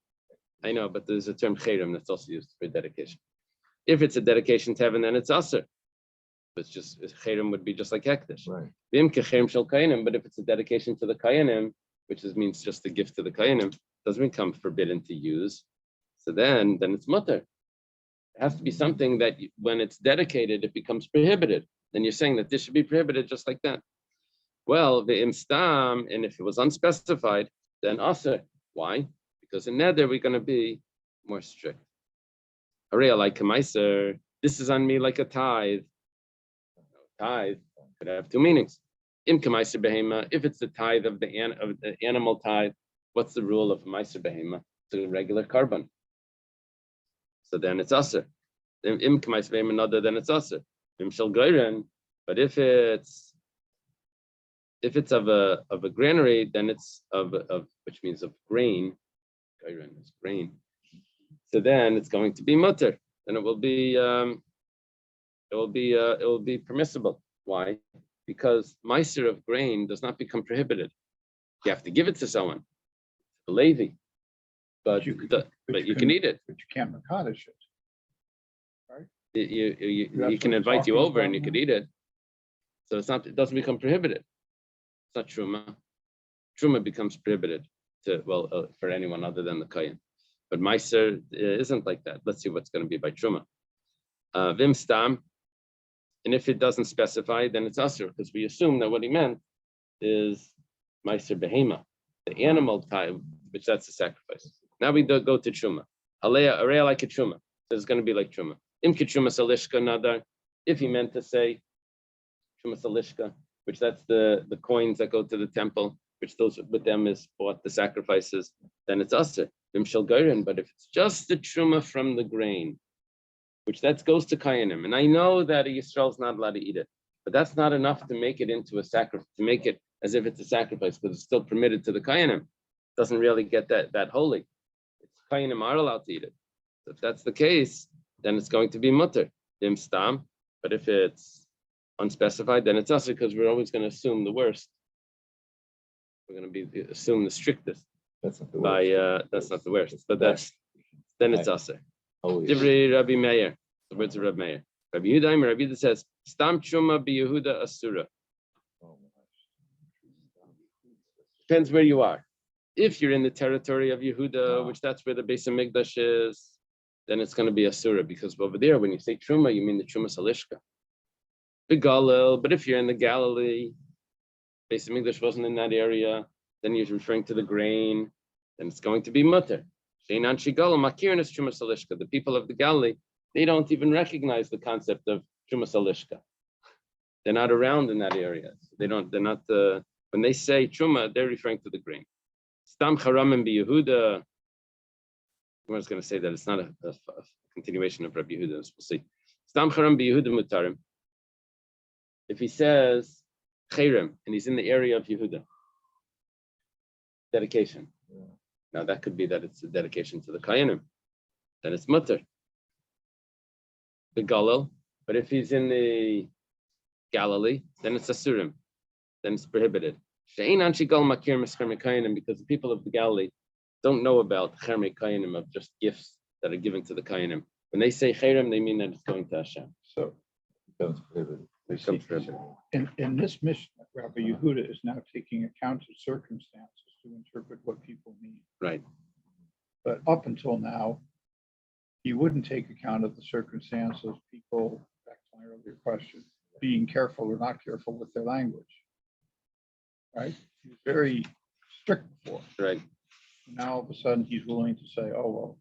I know, but there's a term cherim that's also used for dedication. If it's a dedication to heaven, then it's aser. It's just cherim would be just like hekdesh. Right. Im kecherim shel kayanim. But if it's a dedication to the kayanim, which means just a gift to the kayanim, doesn't become forbidden to use. So then it's mutter. It has to be something that when it's dedicated, it becomes prohibited. Then you're saying that this should be prohibited just like that. Well, the imstam, and if it was unspecified, then aser. Why? Because in neder we're going to be more strict. Harei like kamaiser. This is on me like a tithe. tithe could have two meanings. Imka behema, if it's the tithe of the animal tithe, what's the rule of meiser behema? It's a regular carbon. So then it's aser. Imka meiser behema, another, then it's aser. But if it's of a granary, then it's of which means of grain. Gairan is grain. So then it's going to be mutter. Then it will be permissible. Why? Because meiser of grain does not become prohibited. You have to give it to someone, a Levi, but you can eat it. But you can't Makadish it. You That's can what invite you talking over and about you could now? eat it. So it doesn't become prohibited. It's not truma. Truma becomes prohibited for anyone other than the kohen. But meiser isn't like that. Let's see what's going to be by truma. Vim stam, and if it doesn't specify, then it's aser, because we assume that what he meant is meiser behema, the animal type, which that's the sacrifice. Now we go to truma. Area like a truma. So it's going to be like truma. Im truma salishka nadar. If he meant to say truma salishka, which that's the coins that go to the temple, which those with them is bought the sacrifices, then it's aser. Vim shel gairin. But if it's just the truma from the grain, which that goes to Kayanim. And I know that a Yisrael is not allowed to eat it, but that's not enough to make it into a sacrifice, to make it as if it's a sacrifice, because it's still permitted to the Kayanim. Doesn't really get that holy. It's Kayanim are allowed to eat it. So if that's the case, then it's going to be mutter, dim stam. But if it's unspecified, then it's also because we're always going to assume the worst. We're going to assume the strictest. That's not the worst. That's not the worst, but then it's also. Oh, yes. Divrei Rabbi Meir, the words of Rabbi Meir. Rabbi Yehuda says, "Stam truma bi Yehuda asura." Oh, my gosh. Depends where you are. If you're in the territory of Yehuda, which that's where the Beis Hamikdash is, then it's going to be asura, because over there, when you say truma, you mean the truma salishka. Begalil, but if you're in the Galilee, Beis Hamikdash wasn't in that area, then you're referring to the grain, then it's going to be mutter. The people of the Galilee, they don't even recognize the concept of Truma Salishka. They're not around in that area. They're not when they say Truma, they're referring to the grain. Stam Charamim bi Yehuda. I was going to say that it's not a continuation of Rabbi Yehuda. We'll see. Stam Charam bi Yehuda mutarim. If he says Chayrim and he's in the area of Yehuda, dedication. Yeah. Now that could be that it's a dedication to the Kayanim. Then it's mutter. The Galil. But if he's in the Galilee, then it's asurim. Then it's prohibited. Because the people of the Galilee don't know about chermei kayanim, of just gifts that are given to the kayanim. When they say chayrim, they mean that it's going to Hashem. So Becomes prohibited. Becomes prohibited. in this mission, Rabbi Yehuda is now taking account of circumstances to interpret what people mean. Right. But up until now, he wouldn't take account of the circumstances of people, back to my earlier question, being careful or not careful with their language. Right? He's very strict before. Right. Now all of a sudden he's willing to say, oh, well,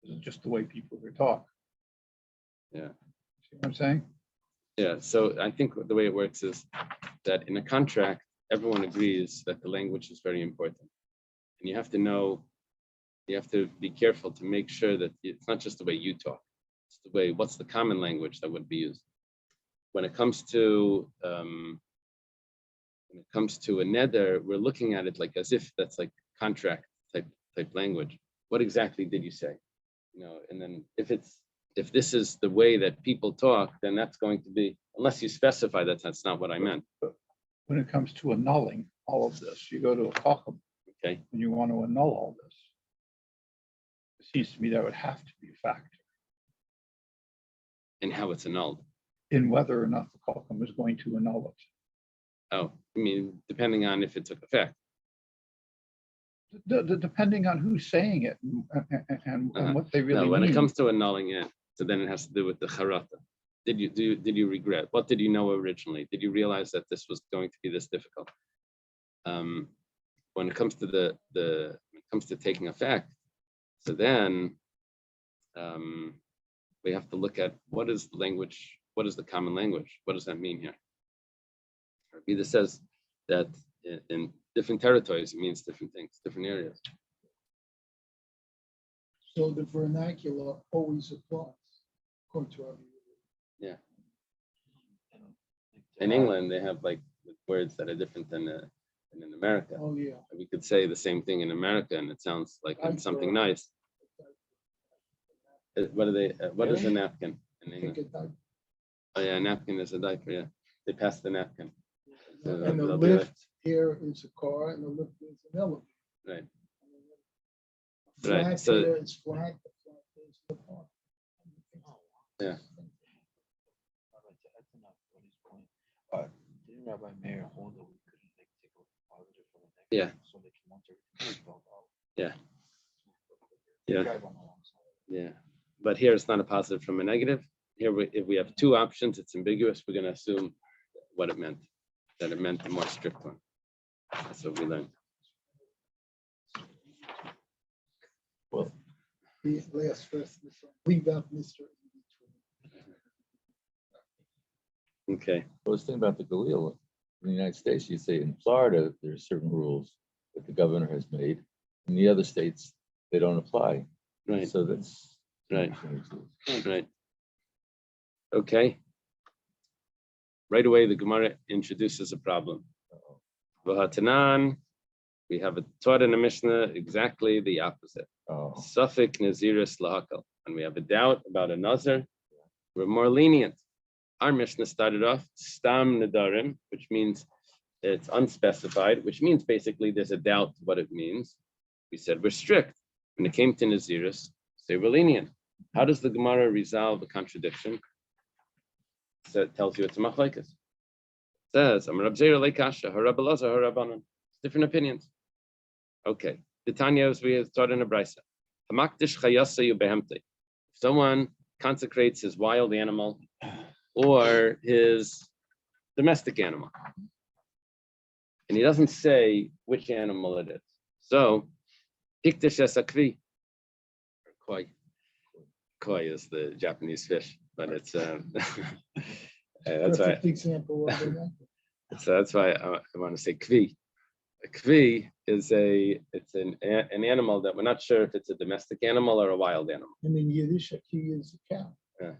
this is just the way people here talk. Yeah. See what I'm saying? Yeah. So I think the way it works is that in a contract, everyone agrees that the language is very important. And you have to be careful to make sure that it's not just the way you talk, it's the way, what's the common language that would be used. When it comes to a neder, we're looking at it like as if that's like contract type language. What exactly did you say? And then if this is the way that people talk, then that's going to be, unless you specify that that's not what I meant. But when it comes to annulling all of this, you go to a chacham Okay. and you want to annul all this. It seems to me that would have to be a factor And how it's annulled. in whether or not the chacham is going to annul it. Oh, I mean, depending on if it took effect. Depending on who's saying it and what they really No, when mean. it comes to annulling it, so then it has to do with the charata. Did you regret? What did you know originally? Did you realize that this was going to be this difficult? When it comes to taking effect, so then we have to look at what is the language, what is the common language? What does that mean here? Rabbi says that in different territories, it means different things, different areas. So the vernacular always applies, according to our. In England, they have like words that are different than in America. Oh, yeah. We could say the same thing in America, and it sounds like it's something nice. What are they? What is a napkin in Take England? a diaper. Oh yeah, a napkin is a diaper. Yeah, they pass the napkin. So And the they'll be like- lift here is a car and the lift is an elevator. Right. Flat Right, so- here is flat, the flat is the car. Yeah. That's enough for his point. Didn't Rabbi Meir hold that we couldn't like take a positive from a negative? Yeah. So they can want everything to be spelled out. Yeah. Yeah. Drive on the wrong side. Yeah, but here it's not a positive from a negative. Here, if we have two options, it's ambiguous. We're going to assume what it meant, that it meant the more strict one. That's what we learned. Well, The last verse, leave out Mr. in between. Okay, I was thinking about the Galil. In the United States, you say in Florida, there are certain rules that the governor has made. In the other states, they don't apply. right, So that's. Right. right. Okay. Right away, the Gemara introduces a problem. V'hatanan, we have a Torah in the Mishnah exactly the opposite. Oh, Suffolk Naziris Lahakal. And we have a doubt about a Nazir. We're more lenient. Our Mishnah started off Stam Nedarim, which means it's unspecified, which means basically there's a doubt what it means. We said we're strict. When it came to Naziris, say we're lenient. How does the Gemara resolve a contradiction? So it tells you it's a machlekes. It says, "Amar Rab Zera leikasha, Harab Elazar, Harabanan." Different opinions. Okay. The Tanya is we taught in a brisa. Hamakdish chayasa yubehemte. If someone consecrates his wild animal or his domestic animal, and he doesn't say which animal it is. So, hikdish esakvi. Koi. Koi is the Japanese fish, but it's that's why. Perfect example of the So that's why I want to say kvi. A kvi is an animal that we're not sure if it's a domestic animal or a wild animal. And in Yiddish, a key is a cow. Yeah.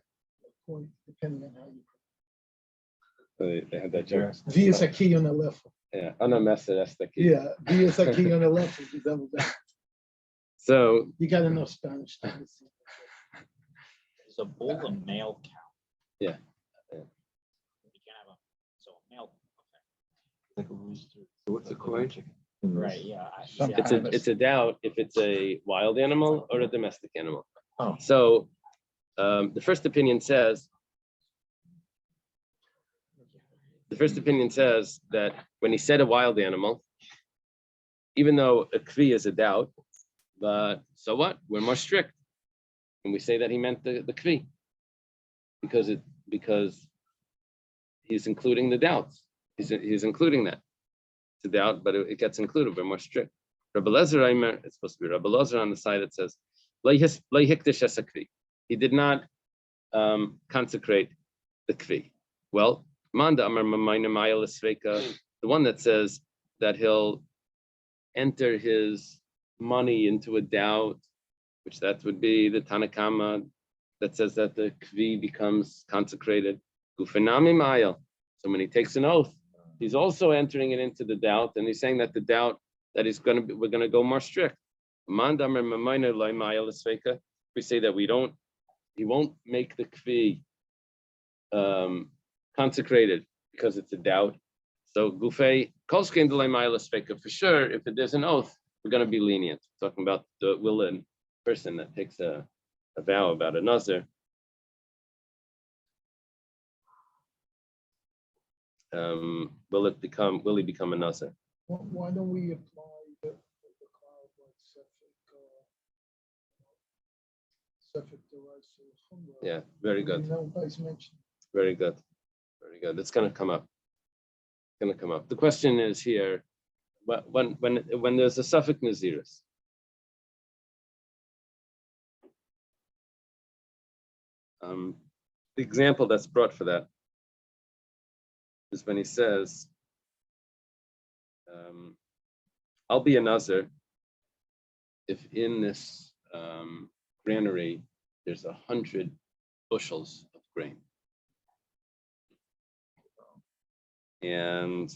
According- Depending on how you. So they had that joke. V is a key on the left. Yeah, unamesa, that's the key. Yeah, V is a key on the left. Is double down. So You gotta know Spanish. to understand. Is a bull a male cow? Yeah. You can have a, so a male, Like a rooster. so what's a Like a koi? chicken. right, yeah. Some- it's a doubt if it's a wild animal or a domestic animal. Oh. So the first opinion says that when he said a wild animal, even though a kvi is a doubt, but so what? We're more strict. And we say that he meant the kvi because he's including the doubts. He's including that. It's a doubt, but it gets included. We're more strict. Rabbi Lezer Aimer, it's supposed to be Rabbi Lezer on the side. It says, he did not consecrate the kvi. Well, Manda Amar Mamayna Maya L'Sreika, the one that says that he'll enter his money into a doubt, which that would be the Tanakama that says that the kvi becomes consecrated. Gufenami Maya. So when he takes an oath, he's also entering it into the doubt, and he's saying that the doubt that we're going to go more strict. We say that he won't make the kvi consecrated because it's a doubt. So gufei kolskein delay ma'ila sveka, for sure, if there's an oath, we're going to be lenient. Talking about the willing person that takes a vow about a nazir. Will he become a nazir? Why don't we apply the cloud like Suffolk derived? Yeah, very good. Nobody's mentioned. Very good. Very good. It's going to come up. The question is here, when there's a suffix naziris, the example that's brought for that is when he says I'll be a nazir if in this granary there's 100 bushels of grain. And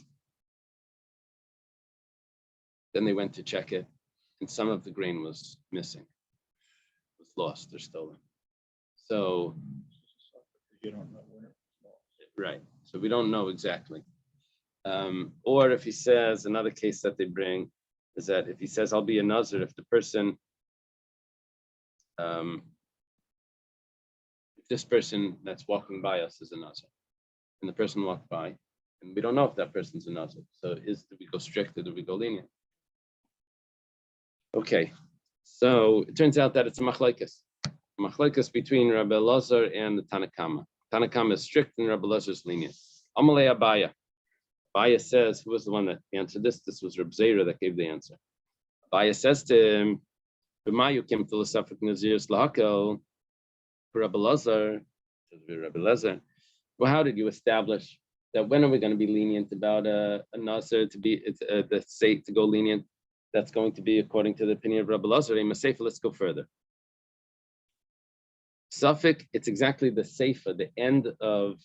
then they went to check it, and some of the grain was missing, was lost or stolen. So, You don't know when it was. right. So we don't know exactly. Or if he says, another case that they bring is that if he says, I'll be a nazir, if the person, if this person that's walking by us is a nazir, and the person walked by, and we don't know if that person's a nazir. So do we go strict or do we go lenient? Okay, so it turns out that it's a machlekes between Rabbi Elazar and the Tanakama. Tanakama is strict and Rabbi Elazar is lenient. Amalei Abaya. Abaya says, who was the one that answered this? This was Reb Zera that gave the answer. Abaya says to him, "B'mayu kim philosophic naziris lahakel." Rabbi Elazar, Rabbi Elazar. Well, how did you establish that? When are we going to be lenient about a nazir to be the state to go lenient? That's going to be according to the opinion of Rabbi Elazar. Let's go further. Suffolk, it's exactly the seifa, the end of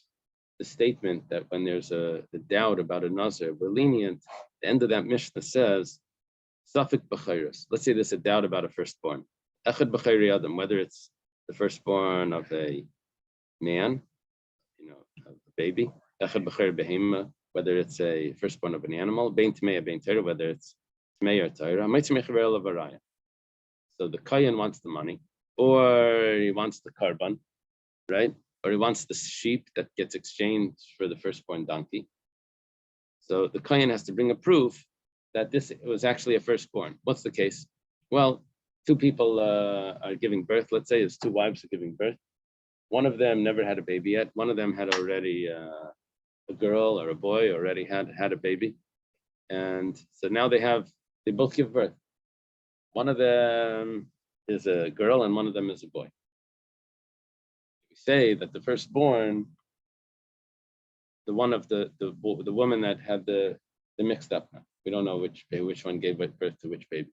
the statement that when there's the doubt about a nazir, we're lenient. The end of that Mishnah says, Suffolk b'chayros. Let's say there's a doubt about a firstborn. Echad b'chayri adam, whether it's the firstborn of a man, a baby. Echad b'chayri behema, whether it's a firstborn of an animal. Bein tmei, bein teira, whether it's tmei or teira. So the kohen wants the money, or he wants the karban, right? Or he wants the sheep that gets exchanged for the firstborn donkey. So the kohen has to bring a proof that this was actually a firstborn. What's the case? Well, two people are giving birth. Let's say it's two wives are giving birth. One of them never had a baby yet. One of them had already a girl or a boy already had a baby. And so now they both give birth. One of them is a girl and one of them is a boy. We say that the firstborn, the one of the woman that had the mixed up now. We don't know which one gave birth to which baby.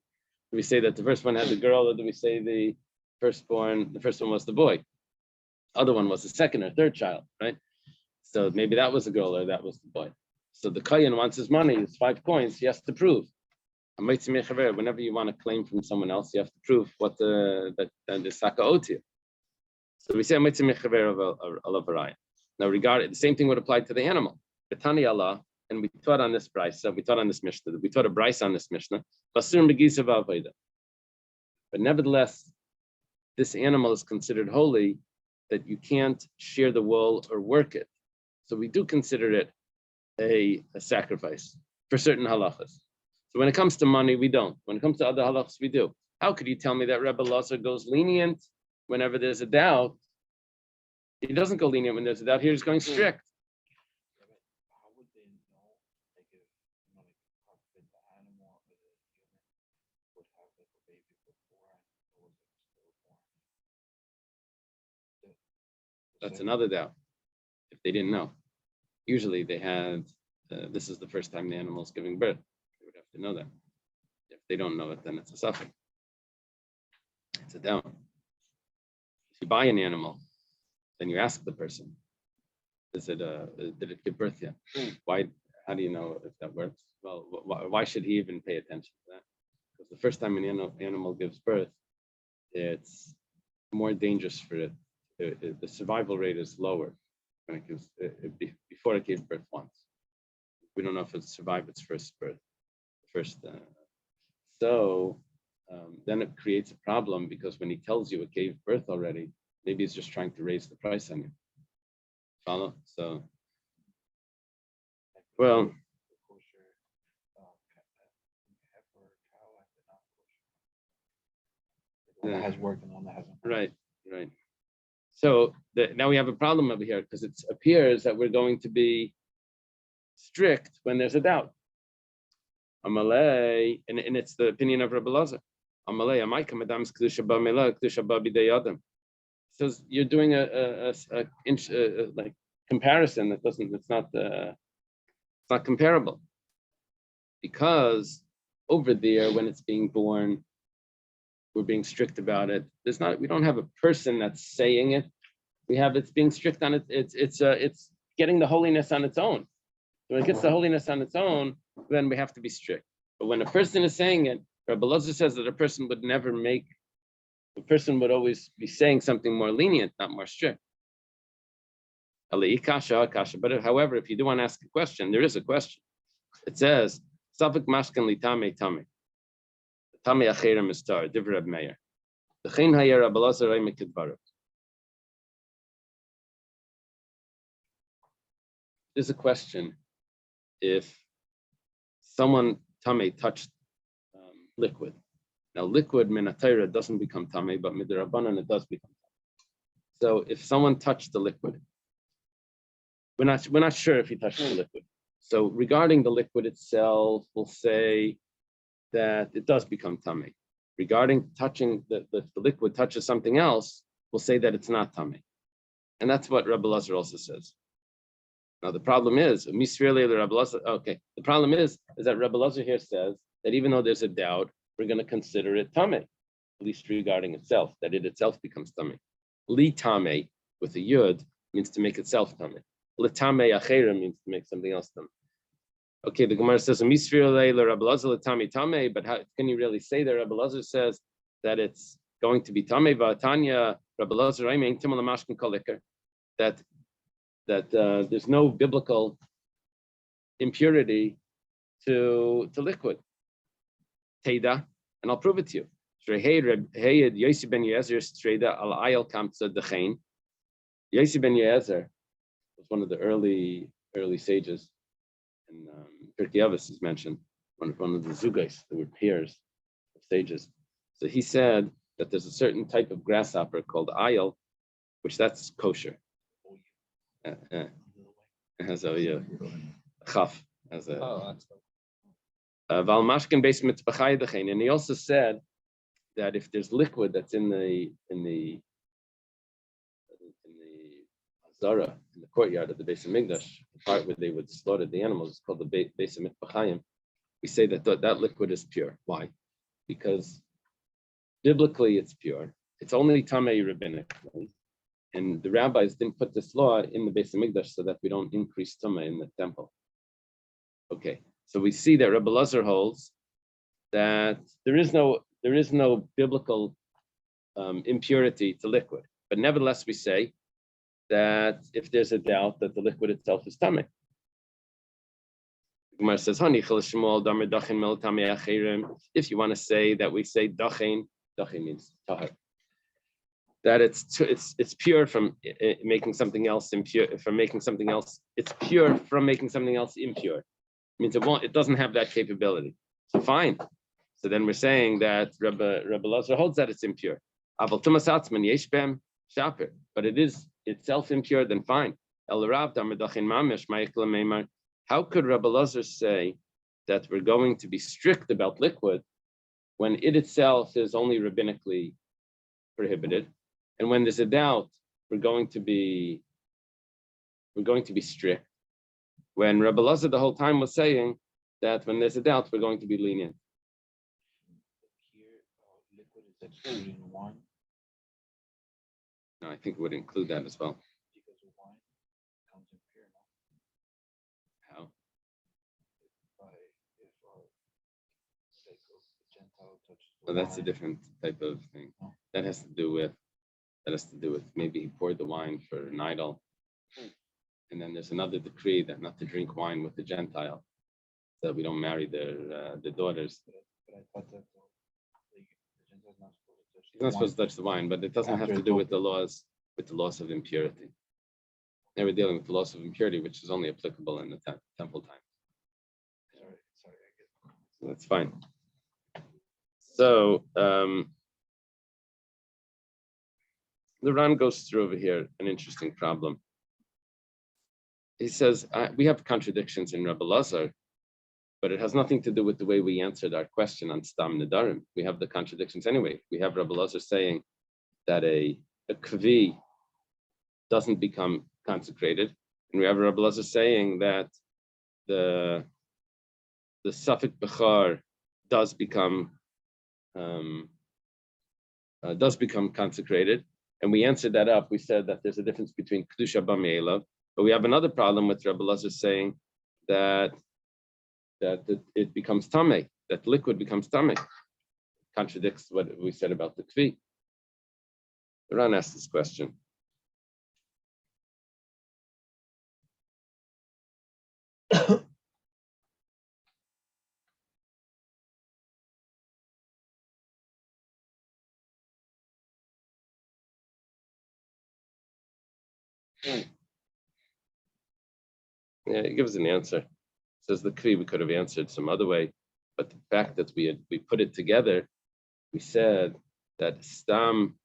Do we say that the first one had the girl, or do we say the first one was the boy? Other one was the second or third child, right? So maybe that was the girl or that was the boy. So the kohen wants his money, it's 5 coins, he has to prove. Whenever you want to claim from someone else, you have to prove what the saka owed to you. So we say now regarding the same thing would apply to the animal. Betani Allah, and we taught on this Mishnah, we taught a Bryce on this Mishnah. But nevertheless, this animal is considered holy, that you can't shear the wool or work it. So we do consider it a sacrifice for certain halachas. So when it comes to money, we don't. When it comes to other halachas, we do. How could you tell me that Rebbe Elazar goes lenient whenever there's a doubt? He doesn't go lenient when there's a doubt. He's going strict. How would they know, like if the animal or the human would have like a baby before and it was stillborn? That's another doubt. If they didn't know, usually they had. This is the first time the animal is giving birth. They would have to know that. If they don't know it, then it's a suffix. It's a doubt. If you buy an animal, then you ask the person, did it give birth yet? Why? How do you know if that works? Well, why should he even pay attention to that? Because the first time an animal gives birth, it's more dangerous for it. The survival rate is lower when it gives before it gave birth once. We don't know if it survived its first birth. Then it creates a problem, because when he tells you it gave birth already, maybe he's just trying to raise the price on you. Follow? So, well, The kosher heifer, cow, and the not kosher. The one that has worked and one that hasn't. right. So now we have a problem over here, because it appears that we're going to be strict when there's a doubt. Amalei, and it's the opinion of Rabbi Elazar. Amalei, Amaika Madam's Kedusha Ba'Mela, Kedusha Ba'Bidei Adam. Says you're doing a like comparison that doesn't. It's not comparable. because over there, when it's being born, we're being strict about it. We don't have a person that's saying it. It's being strict on it. It's getting the holiness on its own. When it gets the holiness on its own, then we have to be strict. But when a person is saying it, Rabbi Elazar says that a person would always be saying something more lenient, not more strict. But however, if you do want to ask a question, there is a question. It says, Safek mashkan li tame tame. Tame acher mistar, div Reb Meir. L'chein hayer Rabbi Elazar rei mikidbarav. There's a question if someone tame touched liquid. Now, liquid minatayra doesn't become tame, but midrabanan it does become tame. So, if someone touched the liquid, we're not sure if he touched the liquid. So, regarding the liquid itself, we'll say that it does become tame. Regarding touching the liquid touches something else, we'll say that it's not tame, and that's what Rabbi Elazar also says. Now, the problem is, that Rabbi Elazar here says that even though there's a doubt, we're going to consider it tame, at least regarding itself, that it itself becomes tame. Li tame with a yud means to make itself tame. Li tame achera means to make something else tame. Okay, the Gemara says, but how can you really say that? Rabbi Elazar says that it's going to be tame. That there's no biblical impurity to liquid. Teda, and I'll prove it to you. Yosi ben Yezer streda al ayel kamtza dechein. Yosi ben Yezer was one of the early sages, and Pirkei Avos is mentioned. One of the zugais, that were peers of sages. So he said that there's a certain type of grasshopper called ayel, which that's kosher. It has a chaf, as a valmashkin base mitzbachai dechein, and he also said that if there's liquid that's in the Zara, in the courtyard of the Beis Hamikdash, the part where they would slaughter the animals, is called the Beis Hamikdash. We say that that liquid is pure. Why? Because biblically it's pure. It's only tamei rabbinically, and the rabbis didn't put this law in the Beis Hamikdash so that we don't increase tamei in the temple. Okay, so we see that Rabbi Elazar holds that there is no biblical impurity to liquid, but nevertheless we say that if there's a doubt that the liquid itself is tamei. Gemara says, if you want to say that we say dachein means tahar, that it's pure from making something else impure, from making something else, it's pure from making something else impure. It means it doesn't have that capability. So fine. So then we're saying that Rabbi Elazar holds that it's impure. But it is itself impure, then fine. How could Rabbi Elazar say that we're going to be strict about liquid when it itself is only rabbinically prohibited, and when there's a doubt, we're going to be strict? When Rabbi Elazar the whole time was saying that when there's a doubt, we're going to be lenient. Here, liquid is excluding wine No, I think it would include that as well. because the wine comes impure now. How? If say the Gentile touches the Well, that's a wine, different type of thing. Oh. That has to do with maybe he poured the wine for an idol, and then there's another decree that not to drink wine with the Gentile, so we don't marry their daughters. But I thought that the Gentile's not supposed to touch He's not supposed to touch the wine, but it doesn't have to do with the laws of impurity. They were dealing with the laws of impurity, which is only applicable in the temple time. Sorry, I get it. So that's fine. So the Ran goes through over here an interesting problem. He says we have contradictions in Rabbi Elazar, but it has nothing to do with the way we answered our question on Stam Nedarim. We have the contradictions anyway. We have Rabbi Elazar saying that a kvi doesn't become consecrated, and we have Rabbi Elazar saying that the the suffix bechar does become consecrated. And we answered that up. We said that there's a difference between kedusha b'me'elav, but we have another problem with Rabbi Elazar saying that it becomes tamei, that liquid becomes tamei. Contradicts what we said about the kvi. Ran asked this question. Yeah, he gives an answer. Says the kvi we could have answered some other way, but the fact that we put it together, we said that stam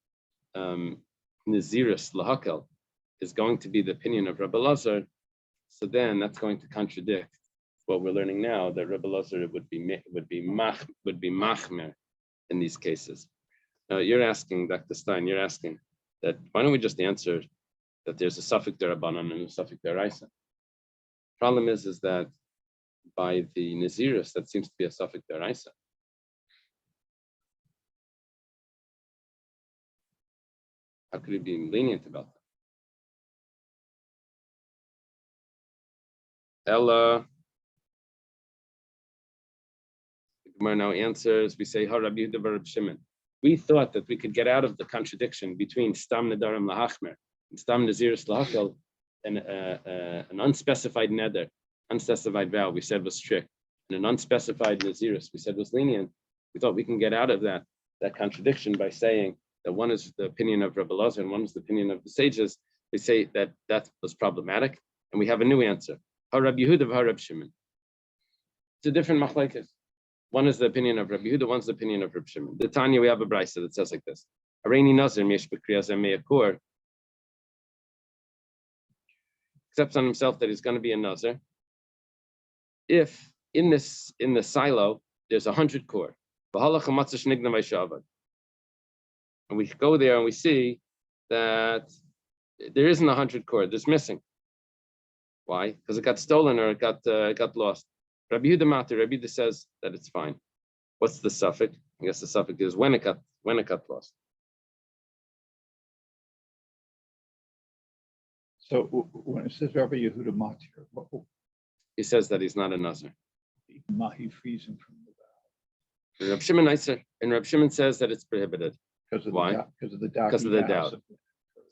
Nazirus Lahakel is going to be the opinion of Rabbi Elazar. So then that's going to contradict what we're learning now, that Rabbi Elazar would be machmer in these cases. Now you're asking, Dr. Stein, you're asking that why don't we just answer that there's a suffix derabanan and a suffix deraisa? Problem is that by the Nazirus, that seems to be a suffix deraisa. How could he be lenient about that? Ella, the Gemara now answers, we say, Rabbi Yehuda bar Reb Shimon. We thought that we could get out of the contradiction between Stam Nedarim Lahachmer and Stam Nazirus Lahakel, and an unspecified neder, unspecified vow, we said was strict, and an unspecified Nazirus, we said was lenient. We thought we can get out of that contradiction by saying that one is the opinion of Rabbi Elazar and one is the opinion of the sages. They say that was problematic, and we have a new answer. Rabbi Yehuda v'Rab Shimon. It's a different machlekes. One is the opinion of Rabbi Yehuda, one's the opinion of Rabbi Shimon. The Tanya, we have a brisa that says like this: Areini nazir miyesh b'kriyas me'akur, accepts on himself that he's going to be a nazir if in the silo there's 100 core. And we go there and we see that there isn't 100 core, there's missing. Why? Because it got stolen or it got lost. Rabbi Yehuda Matir, Rabbi Yehuda says that it's fine. What's the suffix? I guess the suffix is when it got lost. So when it says Rabbi Yehuda Matir, He says that he's not a nazir. he frees him from the vow. Rabbi Shimon Eiser, and Rabbi Shimon says that it's prohibited. Why? Because of the doubt. Because of the doubt.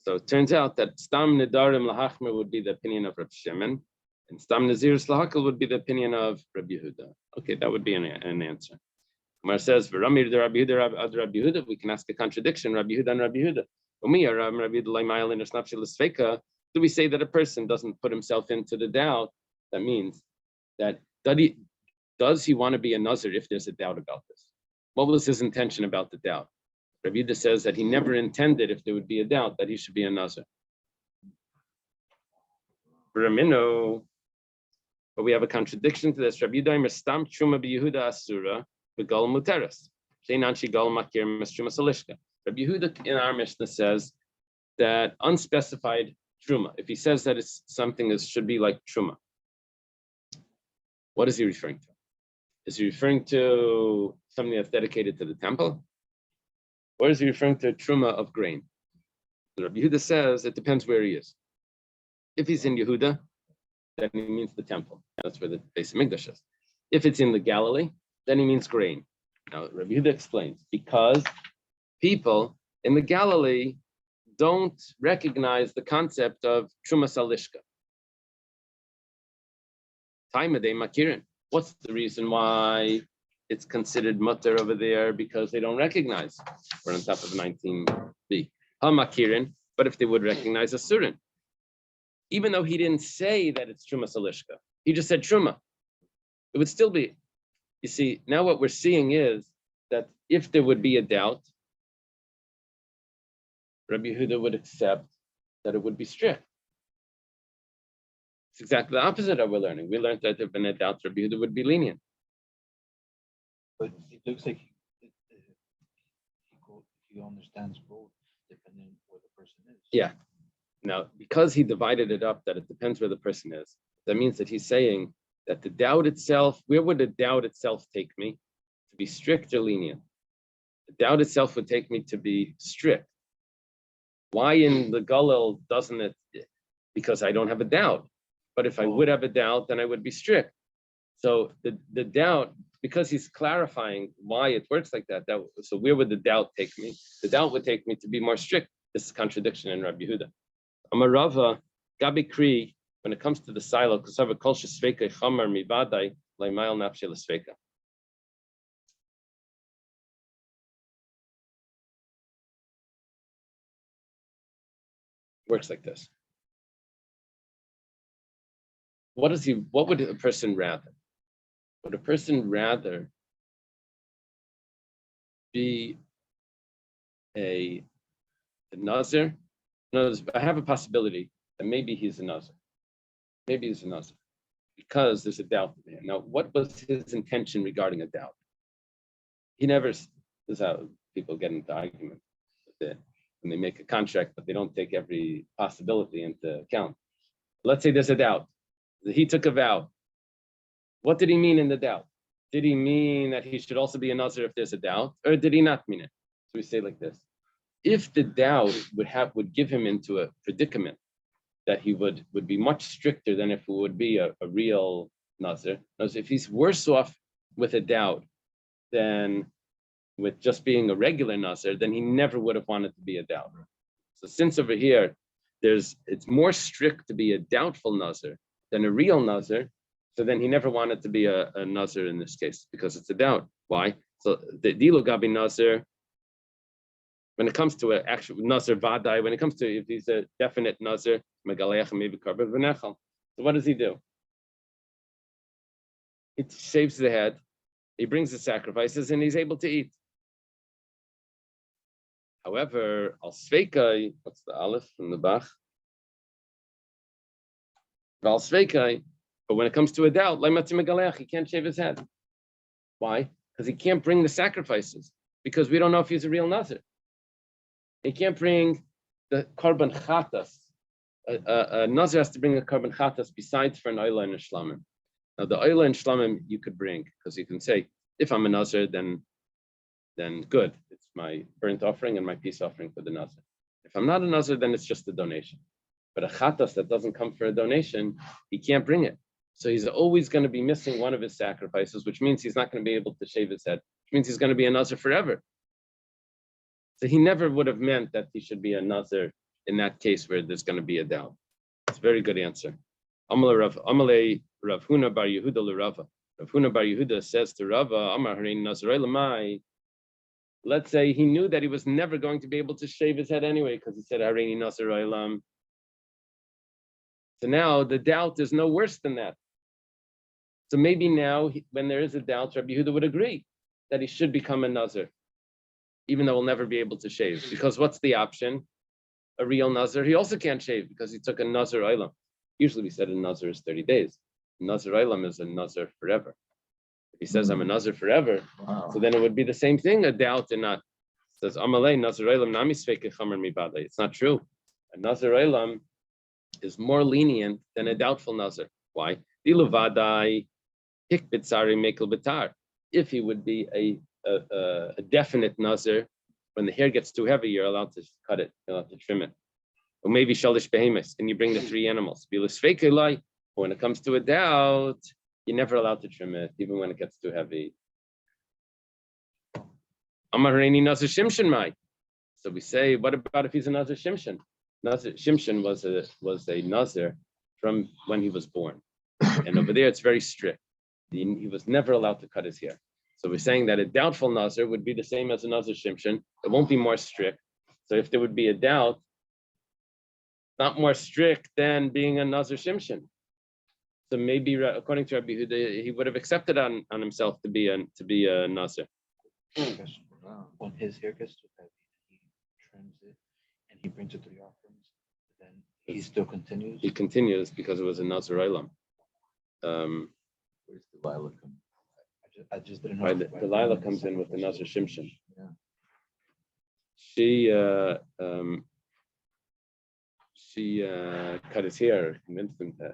So it turns out that Stam Nedarim Lahachmer would be the opinion of Rabbi Shimon, and Stam Nazirus Lahakel would be the opinion of Rabbi Yehuda. Okay, that would be an answer. Mar says, "V'ramir de Rabbi Yehuda ad Rabbi Yehuda." We can ask a contradiction: Rabbi Yehuda and Rabbi Yehuda. Do we say that a person doesn't put himself into the doubt? That means that does he want to be a nazir if there's a doubt about this? What was his intention about the doubt? Rabbi Yehuda says that he never intended, if there would be a doubt, that he should be a nazir. But we have a contradiction to this. Rabbi Yehuda is stam truma b'Yehuda asura b'gal muteres. Sheinan shigal makir mistruma salishka. Rabbi Yehuda in our Mishnah says that unspecified truma, if he says that it's something that should be like truma, what is he referring to? Is he referring to something that's dedicated to the temple? Or is he referring to truma of grain? Rabbi Yehuda says it depends where he is. If he's in Yehuda, then he means the temple. That's where the base of Mikdash is. If it's in the Galilee, then he means grain. Now, Rabbi Yehuda explains, because people in the Galilee don't recognize the concept of Truma Salishka. Taimade Makirin. What's the reason why it's considered mutter over there? Because they don't recognize. We're on top of 19b. Ha-Makirin, but if they would recognize a Surin, even though he didn't say that it's Truma Salishka, he just said Truma, it would still be. You see, now what we're seeing is that if there would be a doubt, Rabbi Yehuda would accept that it would be strict. It's exactly the opposite of what we're learning. We learned that if been a doubt, Rabbi Yehuda would be lenient. But it looks like he understands both depending where the person is. Yeah. Now, because he divided it up, that it depends where the person is, that means that he's saying that the doubt itself, where would the doubt itself take me? To be strict or lenient? The doubt itself would take me to be strict. Why in the Galil doesn't it? Because I don't have a doubt. But if I would have a doubt, then I would be strict. So the doubt, because he's clarifying why it works like that, so where would the doubt take me? The doubt would take me to be more strict. This is contradiction in Rabbi Yehuda. Amarava, Gabi Kri, when it comes to the silo, Kasava Kolsha Sveka Chamar Mivadai, Laimail Napshel Sveka. Works like this. What would a person rather? Would a person rather be a nazir? No, I have a possibility that maybe he's a nazir. Maybe he's a nazir because there's a doubt there. Now, what was his intention regarding a doubt? He never. This is how people get into argument when they make a contract, but they don't take every possibility into account. Let's say there's a doubt. He took a vow. What did he mean in the doubt? Did he mean that he should also be a nazir if there's a doubt, or did he not mean it? So we say like this: if the doubt would give him into a predicament that he would be much stricter than if it would be a real nazir. If he's worse off with a doubt than with just being a regular nazir, then he never would have wanted to be a doubter. So since over here, it's more strict to be a doubtful nazir than a real nazir, so then he never wanted to be a nazir in this case because it's a doubt. Why? So the dilu gabi nazir, when it comes to an actual nazir vadai, when it comes to if he's a definite nazir, megaleach maybe karban v'nechal. So what does he do? He shaves the head, he brings the sacrifices, and he's able to eat. However, al sveikai, what's the aleph from the Bach? Al sveikai, but when it comes to a doubt, he can't shave his head. Why? Because he can't bring the sacrifices, because we don't know if he's a real nazir. He can't bring the korban chatas. A nazir has to bring a korban chatas besides for an oila and a shlamim. Now the oila and shlamim you could bring, because you can say, if I'm a nazir, then good. It's my burnt offering and my peace offering for the nazir. If I'm not a nazir, then it's just a donation. But a chatas that doesn't come for a donation, he can't bring it. So he's always going to be missing one of his sacrifices, which means he's not going to be able to shave his head, which means he's going to be a nazir forever. So he never would have meant that he should be a nazir in that case where there's going to be a doubt. It's a very good answer. Amalei Rav Huna bar Yehuda l'Rava. Rav Huna bar Yehuda says to Rava, Amar Harein Nazarei Lamai. Let's say he knew that he was never going to be able to shave his head anyway because he said Hareini Nazarei Lam. So now the doubt is no worse than that. So maybe now, when there is a doubt, Rabbi Yehuda would agree that he should become a nazir, even though he'll never be able to shave. Because what's the option? A real nazir, he also can't shave because he took a nazir olam. Usually we said a nazir is 30 days. A nazir olam is a nazir forever. If he says I'm a nazir forever, so then it would be the same thing, a doubt and not. It says Amalei nazir olam nami sveke chamer mibadei. It's not true. A nazir olam is more lenient than a doubtful nazir. Why? Dilu vadai. If he would be a definite nazir, when the hair gets too heavy, you're allowed to cut it, you're allowed to trim it. Or maybe shalish behemoths, and you bring the 3 animals. When it comes to a doubt, you're never allowed to trim it, even when it gets too heavy. Amarini nazir shimshon mai. So we say, what about if he's a nazir shimshon? Nazir shimshon was a nazir from when he was born, and over there it's very strict. He was never allowed to cut his hair. So we're saying that a doubtful nazir would be the same as a nazir shimshon. It won't be more strict. So if there would be a doubt, not more strict than being a nazir shimshon. So maybe according to Rabbi Yehuda, he would have accepted on himself to be a nazir. When his hair gets too heavy, he trims it and he brings it to the offerings, then he still continues. He continues because it was a nazir olam. Where's the Delilah come? I just didn't know. Right, Delilah comes in with the nazir shimshon. Yeah. She cut his hair, convinced him to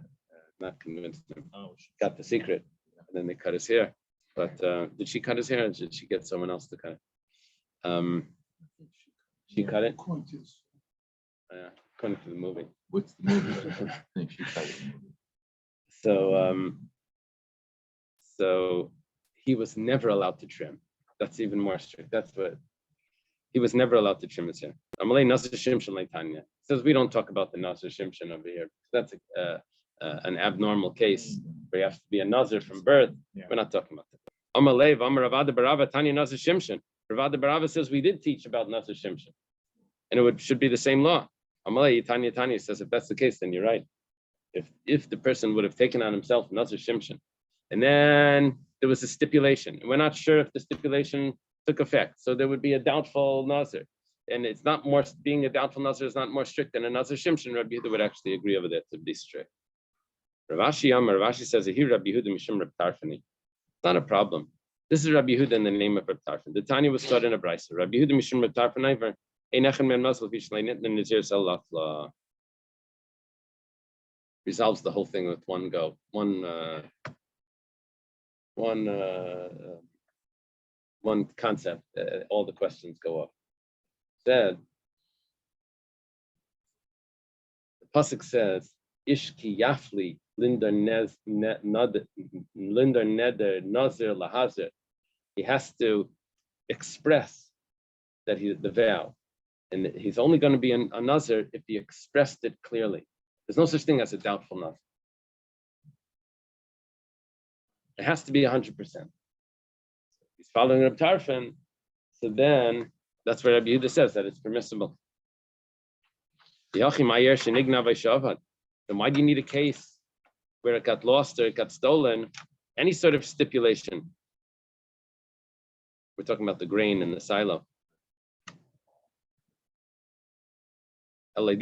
not convinced him. Oh, Got the secret, and then they cut his hair. But did she cut his hair, or did she get someone else to cut it? She cut it. According to this. According to the movie. What's the movie? I think she cut it. So he was never allowed to trim. That's even more strict. That's what he was never allowed to trim his hair. Amalei Nasir Shimshon Leitanya says we don't talk about the Nasir Shimshon over here. That's an abnormal case where you have to be a Nazir from birth. Yeah. We're not talking about that. Amalei Amar Ravada Barava Tanya Nasir Shimshon. Ravada Barava says we did teach about Nasir Shimshon, and it should be the same law. Amalei Tanya says if that's the case, then you're right. If the person would have taken on himself Nasir Shimshon, and then there was a stipulation, and we're not sure if the stipulation took effect, so there would be a doubtful Nazir, and it's not more, being a doubtful Nazir is not more strict than a Nazir Shimshon. Rabbi Yehuda would actually agree over that to be strict. Ravashi says here Rabbi Yehuda Mishum Reb Tarfani. It's not a problem. This is Rabbi Yehuda in the name of Reb Tarfan. The Tanya was taught in a brisa. Rabbi Yehuda Mishum Reb Tarfani Einachem Men Masel Vishlainit Nizir Salafla. Resolves the whole thing with one go, one concept. All the questions go up. Said the pasuk says, "Ishki Yafli Linder Neder Nazir Lahazir." He has to express that the vow, and he's only going to be a Nazir if he expressed it clearly. There's no such thing as a doubtful Nazir. It has to be 100%. He's following Reb Tarfon, so then that's where Rabbi Yehuda says that it's permissible. Then why do you need a case where it got lost or it got stolen? Any sort of stipulation. We're talking about the grain in the silo. We're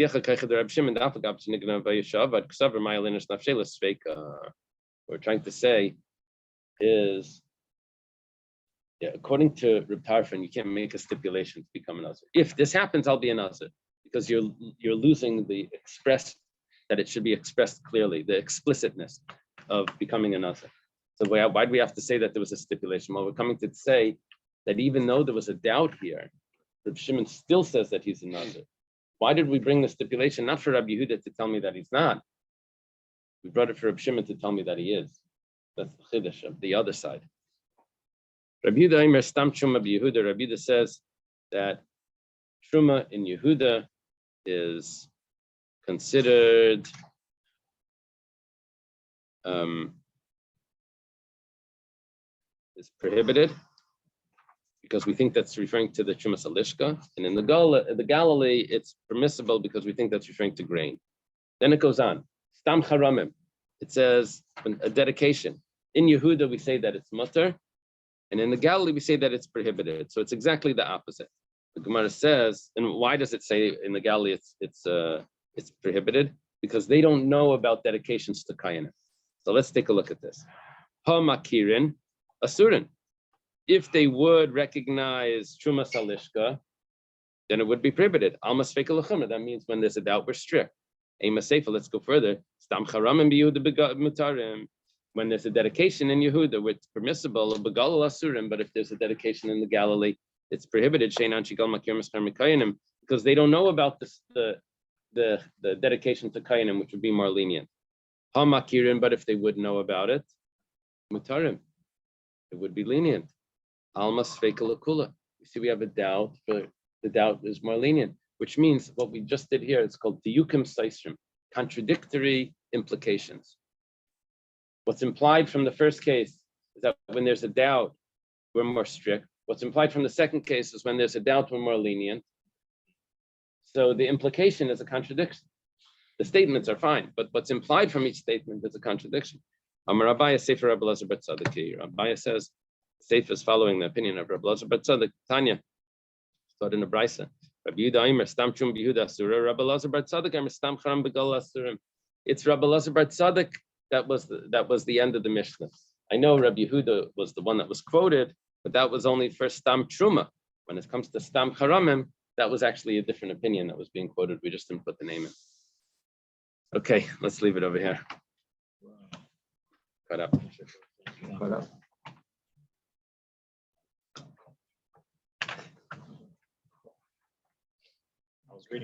trying to say is, according to Reb Tarfon, you can't make a stipulation to become a Nazir. If this happens, I'll be a Nazir, because you're losing the express, that it should be expressed clearly, the explicitness of becoming a Nazir. So why do we have to say that there was a stipulation? Well, we're coming to say that even though there was a doubt here, Reb Shimon still says that he's a Nazir. Why did we bring the stipulation? Not for Rabbi Yehuda to tell me that he's not. We brought it for Reb Shimon to tell me that he is. That's the chiddush of the other side. Rabbi Yehuda Eimer Stam Truma b'Yehuda. Rabbi Yehuda says that Truma in Yehuda is considered is prohibited, because we think that's referring to the Truma Salishka, and in the Galilee it's permissible because we think that's referring to grain. Then it goes on. Stam Charamim. It says a dedication. In Yehuda we say that it's mutter, and in the Galilee we say that it's prohibited. So it's exactly the opposite. The Gemara says, and why does it say in the Galilee it's prohibited? Because they don't know about dedications to Kayanim. So let's take a look at this. Ha makirin asurin. If they would recognize Truma Salishka, then it would be prohibited. Alma Sfeika L'chumra. That means when there's a doubt, we're strict. Ema Seifa, let's go further. Stam Charamim b'Yehuda mutarim. When there's a dedication in Yehuda, it's permissible, begal asurim, but if there's a dedication in the Galilee, it's prohibited. Sheinan Shigal Makir Miskar Mikayanim, because they don't know about this, the dedication to Kayanim, which would be more lenient. Ha Makirin, but if they would know about it, mutarim, it would be lenient. Alma Sfeika L'kula. You see, we have a doubt, but the doubt is more lenient, which means what we just did here, it's called diyukim saisrim, contradictory implications. What's implied from the first case is that when there's a doubt, we're more strict. What's implied from the second case is when there's a doubt, we're more lenient. So the implication is a contradiction. The statements are fine, but what's implied from each statement is a contradiction. Amar Abaya Sefer Rabbi Elazar bar Tzadok. Abaya says, Sefer is following the opinion of Rabbi Elazar bar Tzadok. Tanya, started in a brisa. Rabbi Yehuda Aimer Stam Chum b'Yehuda Asura. Rabbi Elazar bar Tzadok Aimer Stam Charam b'Gal Asurim. It's Rabbi Elazar bar Tzadok that was the end of the Mishnah. I know Rabbi Yehuda was the one that was quoted, but that was only for Stam Truma. When it comes to Stam Charamim, that was actually a different opinion that was being quoted. We just didn't put the name in. Okay, let's leave it over here. cut up. Cut up. I was reading